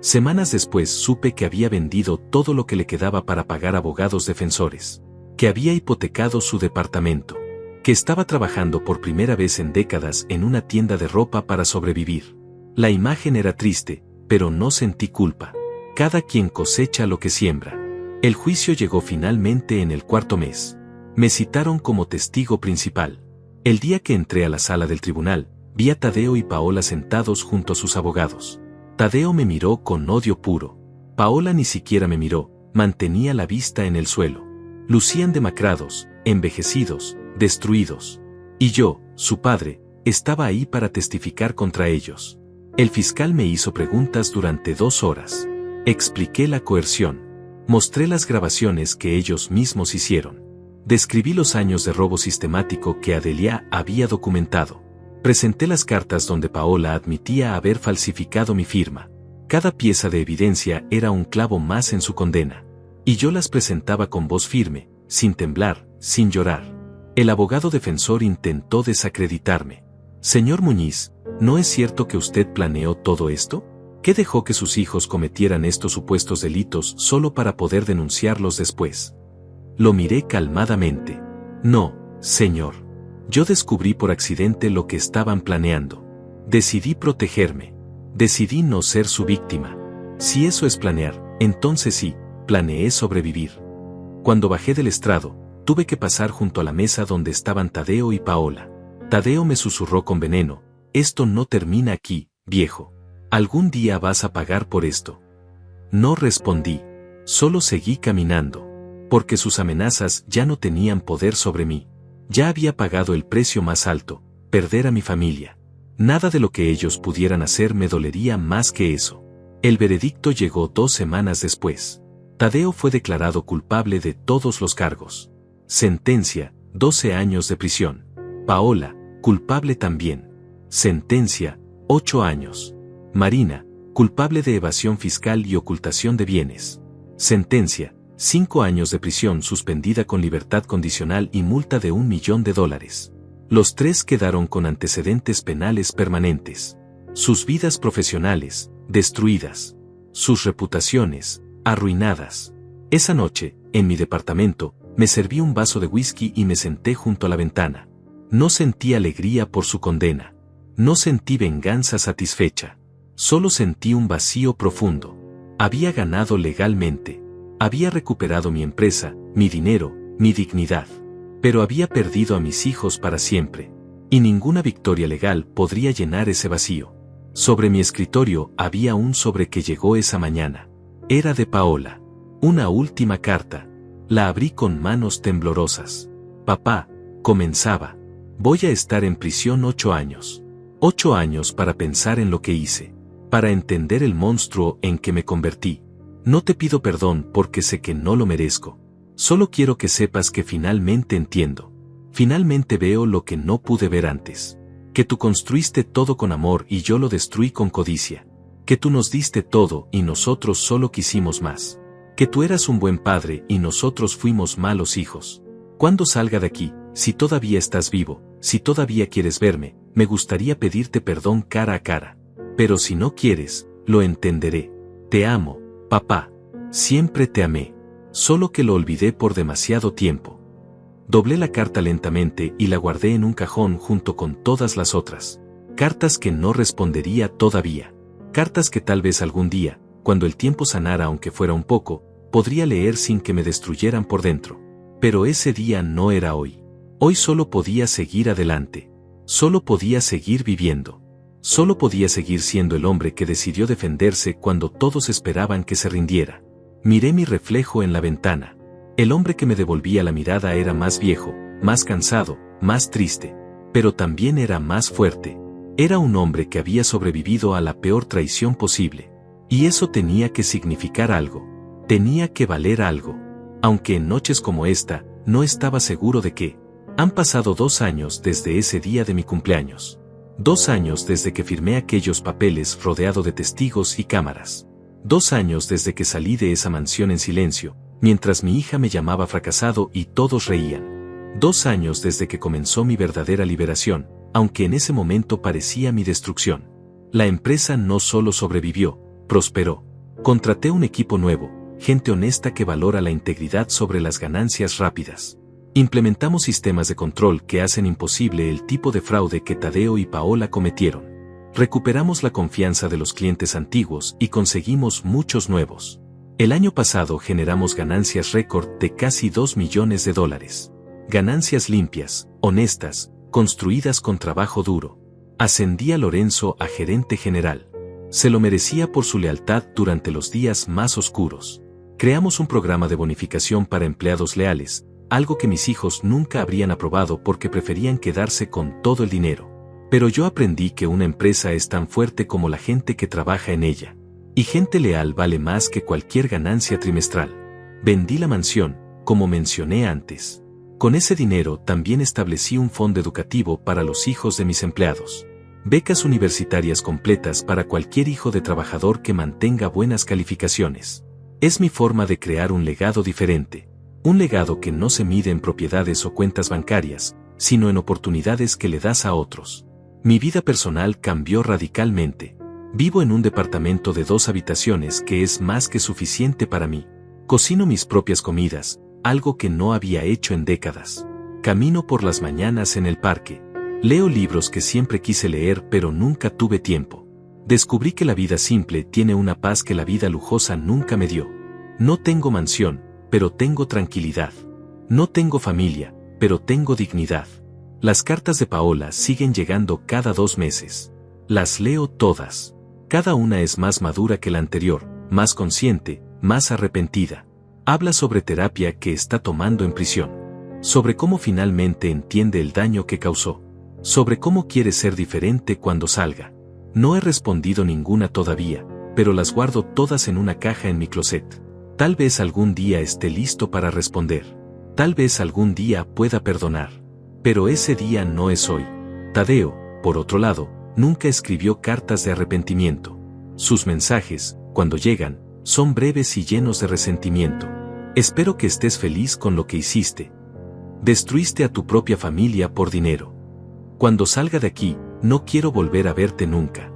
Semanas después supe que había vendido todo lo que le quedaba para pagar abogados defensores. Que había hipotecado su departamento. Que estaba trabajando por primera vez en décadas en una tienda de ropa para sobrevivir. La imagen era triste, pero no sentí culpa. Cada quien cosecha lo que siembra. El juicio llegó finalmente en el 4.º mes. Me citaron como testigo principal. El día que entré a la sala del tribunal, vi a Tadeo y Paola sentados junto a sus abogados. Tadeo me miró con odio puro. Paola ni siquiera me miró, mantenía la vista en el suelo. Lucían demacrados, envejecidos, destruidos. Y yo, su padre, estaba ahí para testificar contra ellos. El fiscal me hizo preguntas durante 2 horas. Expliqué la coerción. Mostré las grabaciones que ellos mismos hicieron. Describí los años de robo sistemático que Adelia había documentado. Presenté las cartas donde Paola admitía haber falsificado mi firma. Cada pieza de evidencia era un clavo más en su condena. Y yo las presentaba con voz firme, sin temblar, sin llorar. El abogado defensor intentó desacreditarme. Señor Muñiz, ¿no es cierto que usted planeó todo esto? ¿Qué dejó que sus hijos cometieran estos supuestos delitos solo para poder denunciarlos después? Lo miré calmadamente. No, señor. Yo descubrí por accidente lo que estaban planeando. Decidí protegerme. Decidí no ser su víctima. Si eso es planear, entonces sí, planeé sobrevivir. Cuando bajé del estrado, tuve que pasar junto a la mesa donde estaban Tadeo y Paola. Tadeo me susurró con veneno: esto no termina aquí, viejo. Algún día vas a pagar por esto. No respondí. Solo seguí caminando. Porque sus amenazas ya no tenían poder sobre mí. Ya había pagado el precio más alto: perder a mi familia. Nada de lo que ellos pudieran hacer me dolería más que eso. El veredicto llegó 2 semanas después. Tadeo fue declarado culpable de todos los cargos. Sentencia: 12 años de prisión. Paola, culpable también. Sentencia: 8 años. Marina, culpable de evasión fiscal y ocultación de bienes. Sentencia: 5 años de prisión suspendida con libertad condicional y multa de $1 millón. Los 3 quedaron con antecedentes penales permanentes. Sus vidas profesionales, destruidas. Sus reputaciones, arruinadas. Esa noche, en mi departamento, me serví un vaso de whisky y me senté junto a la ventana. No sentí alegría por su condena. No sentí venganza satisfecha. Solo sentí un vacío profundo. Había ganado legalmente. Había recuperado mi empresa, mi dinero, mi dignidad. Pero había perdido a mis hijos para siempre. Y ninguna victoria legal podría llenar ese vacío. Sobre mi escritorio había un sobre que llegó esa mañana. Era de Paola. Una última carta. La abrí con manos temblorosas. Papá, comenzaba. Voy a estar en prisión 8 años. 8 años para pensar en lo que hice. Para entender el monstruo en que me convertí. No te pido perdón porque sé que no lo merezco. Solo quiero que sepas que finalmente entiendo. Finalmente veo lo que no pude ver antes. Que tú construiste todo con amor y yo lo destruí con codicia. Que tú nos diste todo y nosotros solo quisimos más. Que tú eras un buen padre y nosotros fuimos malos hijos. Cuando salga de aquí, si todavía estás vivo, si todavía quieres verme, me gustaría pedirte perdón cara a cara. Pero si no quieres, lo entenderé. Te amo, papá. Siempre te amé. Solo que lo olvidé por demasiado tiempo. Doblé la carta lentamente y la guardé en un cajón junto con todas las otras. Cartas que no respondería todavía. Cartas que tal vez algún día, cuando el tiempo sanara aunque fuera un poco, podría leer sin que me destruyeran por dentro. Pero ese día no era hoy. Hoy solo podía seguir adelante. Solo podía seguir viviendo. Solo podía seguir siendo el hombre que decidió defenderse cuando todos esperaban que se rindiera. Miré mi reflejo en la ventana. El hombre que me devolvía la mirada era más viejo, más cansado, más triste. Pero también era más fuerte. Era un hombre que había sobrevivido a la peor traición posible. Y eso tenía que significar algo. Tenía que valer algo. Aunque en noches como esta, no estaba seguro de qué. Han pasado 2 años desde ese día de mi cumpleaños. 2 años desde que firmé aquellos papeles rodeado de testigos y cámaras. 2 años desde que salí de esa mansión en silencio, mientras mi hija me llamaba fracasado y todos reían. 2 años desde que comenzó mi verdadera liberación, aunque en ese momento parecía mi destrucción. La empresa no solo sobrevivió, prosperó. Contraté un equipo nuevo, gente honesta que valora la integridad sobre las ganancias rápidas. Implementamos sistemas de control que hacen imposible el tipo de fraude que Tadeo y Paola cometieron. Recuperamos la confianza de los clientes antiguos y conseguimos muchos nuevos. El año pasado generamos ganancias récord de casi $2 millones. Ganancias limpias, honestas, construidas con trabajo duro. Ascendí a Lorenzo a gerente general. Se lo merecía por su lealtad durante los días más oscuros. Creamos un programa de bonificación para empleados leales, algo que mis hijos nunca habrían aprobado porque preferían quedarse con todo el dinero. Pero yo aprendí que una empresa es tan fuerte como la gente que trabaja en ella. Y gente leal vale más que cualquier ganancia trimestral. Vendí la mansión, como mencioné antes. Con ese dinero también establecí un fondo educativo para los hijos de mis empleados. Becas universitarias completas para cualquier hijo de trabajador que mantenga buenas calificaciones. Es mi forma de crear un legado diferente. Un legado que no se mide en propiedades o cuentas bancarias, sino en oportunidades que le das a otros. Mi vida personal cambió radicalmente. Vivo en un departamento de 2 habitaciones que es más que suficiente para mí. Cocino mis propias comidas, algo que no había hecho en décadas. Camino por las mañanas en el parque. Leo libros que siempre quise leer pero nunca tuve tiempo. Descubrí que la vida simple tiene una paz que la vida lujosa nunca me dio. No tengo mansión, pero tengo tranquilidad. No tengo familia, pero tengo dignidad. Las cartas de Paola siguen llegando cada 2 meses. Las leo todas. Cada una es más madura que la anterior, más consciente, más arrepentida. Habla sobre terapia que está tomando en prisión. Sobre cómo finalmente entiende el daño que causó. Sobre cómo quiere ser diferente cuando salga. No he respondido ninguna todavía, pero las guardo todas en una caja en mi closet. Tal vez algún día esté listo para responder. Tal vez algún día pueda perdonar. Pero ese día no es hoy. Tadeo, por otro lado, nunca escribió cartas de arrepentimiento. Sus mensajes, cuando llegan, son breves y llenos de resentimiento. Espero que estés feliz con lo que hiciste. Destruiste a tu propia familia por dinero. Cuando salga de aquí, no quiero volver a verte nunca.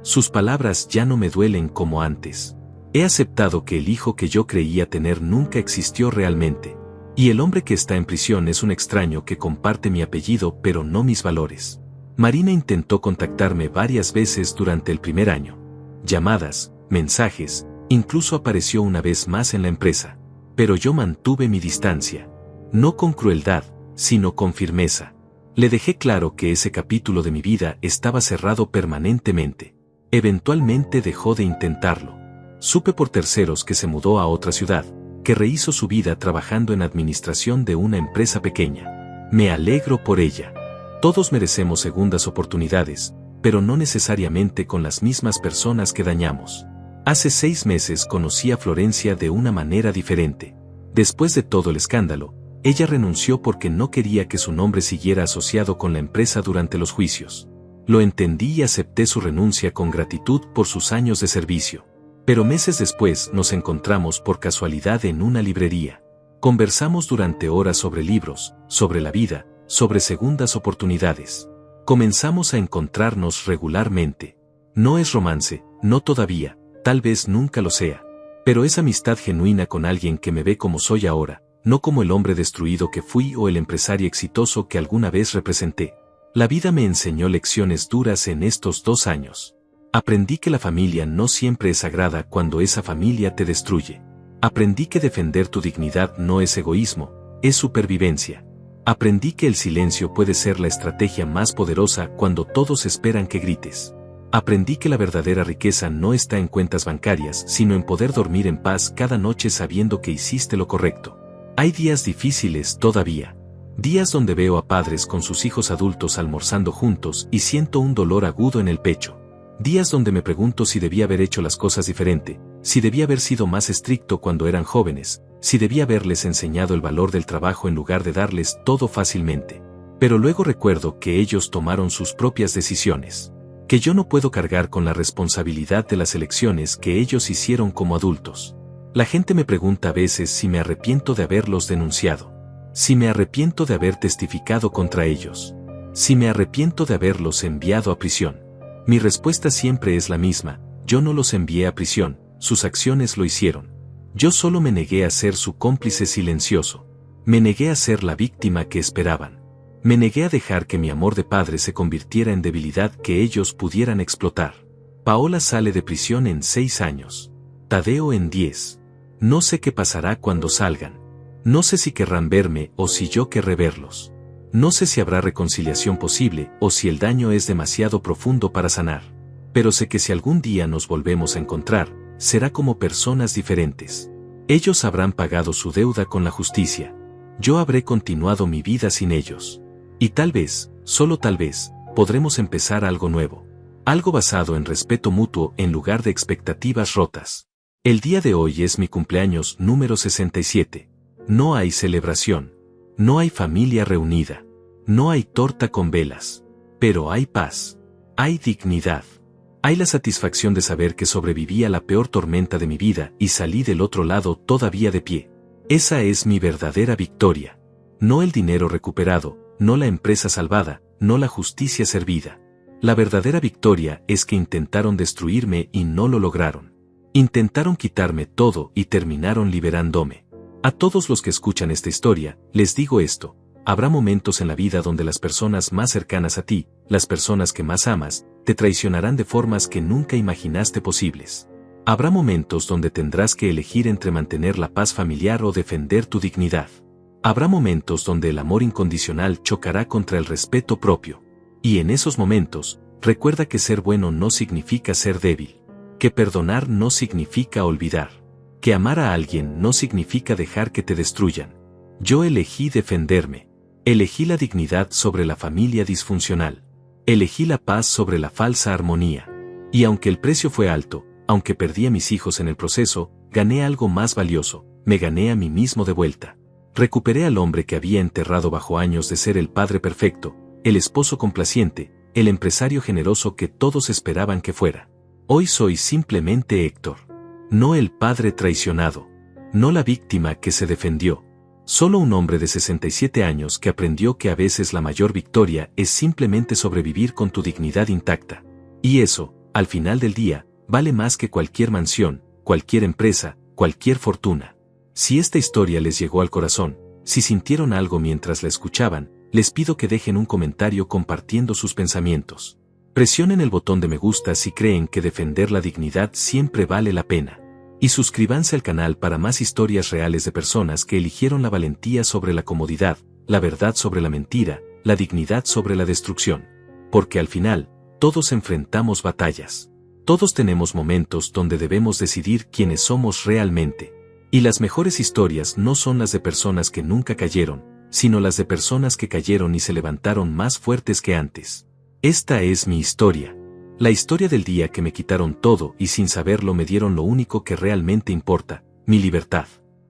Sus palabras ya no me duelen como antes. He aceptado que el hijo que yo creía tener nunca existió realmente. Y el hombre que está en prisión es un extraño que comparte mi apellido pero no mis valores. Marina intentó contactarme varias veces durante el primer año. Llamadas, mensajes, incluso apareció una vez más en la empresa. Pero yo mantuve mi distancia. No con crueldad, sino con firmeza. Le dejé claro que ese capítulo de mi vida estaba cerrado permanentemente. Eventualmente dejó de intentarlo. Supe por terceros que se mudó a otra ciudad, que rehizo su vida trabajando en administración de una empresa pequeña. Me alegro por ella. Todos merecemos segundas oportunidades, pero no necesariamente con las mismas personas que dañamos. Hace 6 meses conocí a Florencia de una manera diferente. Después de todo el escándalo, ella renunció porque no quería que su nombre siguiera asociado con la empresa durante los juicios. Lo entendí y acepté su renuncia con gratitud por sus años de servicio. Pero meses después nos encontramos por casualidad en una librería. Conversamos durante horas sobre libros, sobre la vida, sobre segundas oportunidades. Comenzamos a encontrarnos regularmente. No es romance, no todavía, tal vez nunca lo sea. Pero es amistad genuina con alguien que me ve como soy ahora, no como el hombre destruido que fui o el empresario exitoso que alguna vez representé. La vida me enseñó lecciones duras en estos 2 años. Aprendí que la familia no siempre es sagrada cuando esa familia te destruye. Aprendí que defender tu dignidad no es egoísmo, es supervivencia. Aprendí que el silencio puede ser la estrategia más poderosa cuando todos esperan que grites. Aprendí que la verdadera riqueza no está en cuentas bancarias, sino en poder dormir en paz cada noche sabiendo que hiciste lo correcto. Hay días difíciles todavía. Días donde veo a padres con sus hijos adultos almorzando juntos y siento un dolor agudo en el pecho. Días donde me pregunto si debía haber hecho las cosas diferente, si debía haber sido más estricto cuando eran jóvenes, si debía haberles enseñado el valor del trabajo en lugar de darles todo fácilmente. Pero luego recuerdo que ellos tomaron sus propias decisiones. Que yo no puedo cargar con la responsabilidad de las elecciones que ellos hicieron como adultos. La gente me pregunta a veces si me arrepiento de haberlos denunciado. Si me arrepiento de haber testificado contra ellos. Si me arrepiento de haberlos enviado a prisión. Mi respuesta siempre es la misma: yo no los envié a prisión, sus acciones lo hicieron. Yo solo me negué a ser su cómplice silencioso. Me negué a ser la víctima que esperaban. Me negué a dejar que mi amor de padre se convirtiera en debilidad que ellos pudieran explotar. Paola sale de prisión en 6 años. Tadeo en 10. No sé qué pasará cuando salgan. No sé si querrán verme o si yo querré verlos. No sé si habrá reconciliación posible o si el daño es demasiado profundo para sanar. Pero sé que si algún día nos volvemos a encontrar, será como personas diferentes. Ellos habrán pagado su deuda con la justicia. Yo habré continuado mi vida sin ellos. Y tal vez, solo tal vez, podremos empezar algo nuevo. Algo basado en respeto mutuo en lugar de expectativas rotas. El día de hoy es mi cumpleaños número 67. No hay celebración. No hay familia reunida. No hay torta con velas. Pero hay paz. Hay dignidad. Hay la satisfacción de saber que sobreviví a la peor tormenta de mi vida y salí del otro lado todavía de pie. Esa es mi verdadera victoria. No el dinero recuperado, no la empresa salvada, no la justicia servida. La verdadera victoria es que intentaron destruirme y no lo lograron. Intentaron quitarme todo y terminaron liberándome. A todos los que escuchan esta historia, les digo esto: habrá momentos en la vida donde las personas más cercanas a ti, las personas que más amas, te traicionarán de formas que nunca imaginaste posibles. Habrá momentos donde tendrás que elegir entre mantener la paz familiar o defender tu dignidad. Habrá momentos donde el amor incondicional chocará contra el respeto propio. Y en esos momentos, recuerda que ser bueno no significa ser débil. Que perdonar no significa olvidar. Que amar a alguien no significa dejar que te destruyan. Yo elegí defenderme. Elegí la dignidad sobre la familia disfuncional. Elegí la paz sobre la falsa armonía. Y aunque el precio fue alto, aunque perdí a mis hijos en el proceso, gané algo más valioso: me gané a mí mismo de vuelta. Recuperé al hombre que había enterrado bajo años de ser el padre perfecto, el esposo complaciente, el empresario generoso que todos esperaban que fuera. Hoy soy simplemente Héctor. No el padre traicionado. No la víctima que se defendió. Solo un hombre de 67 años que aprendió que a veces la mayor victoria es simplemente sobrevivir con tu dignidad intacta. Y eso, al final del día, vale más que cualquier mansión, cualquier empresa, cualquier fortuna. Si esta historia les llegó al corazón, si sintieron algo mientras la escuchaban, les pido que dejen un comentario compartiendo sus pensamientos. Presionen el botón de me gusta si creen que defender la dignidad siempre vale la pena. Y suscríbanse al canal para más historias reales de personas que eligieron la valentía sobre la comodidad, la verdad sobre la mentira, la dignidad sobre la destrucción. Porque al final, todos enfrentamos batallas. Todos tenemos momentos donde debemos decidir quiénes somos realmente. Y las mejores historias no son las de personas que nunca cayeron, sino las de personas que cayeron y se levantaron más fuertes que antes. Esta es mi historia. La historia del día que me quitaron todo y sin saberlo me dieron lo único que realmente importa: mi libertad.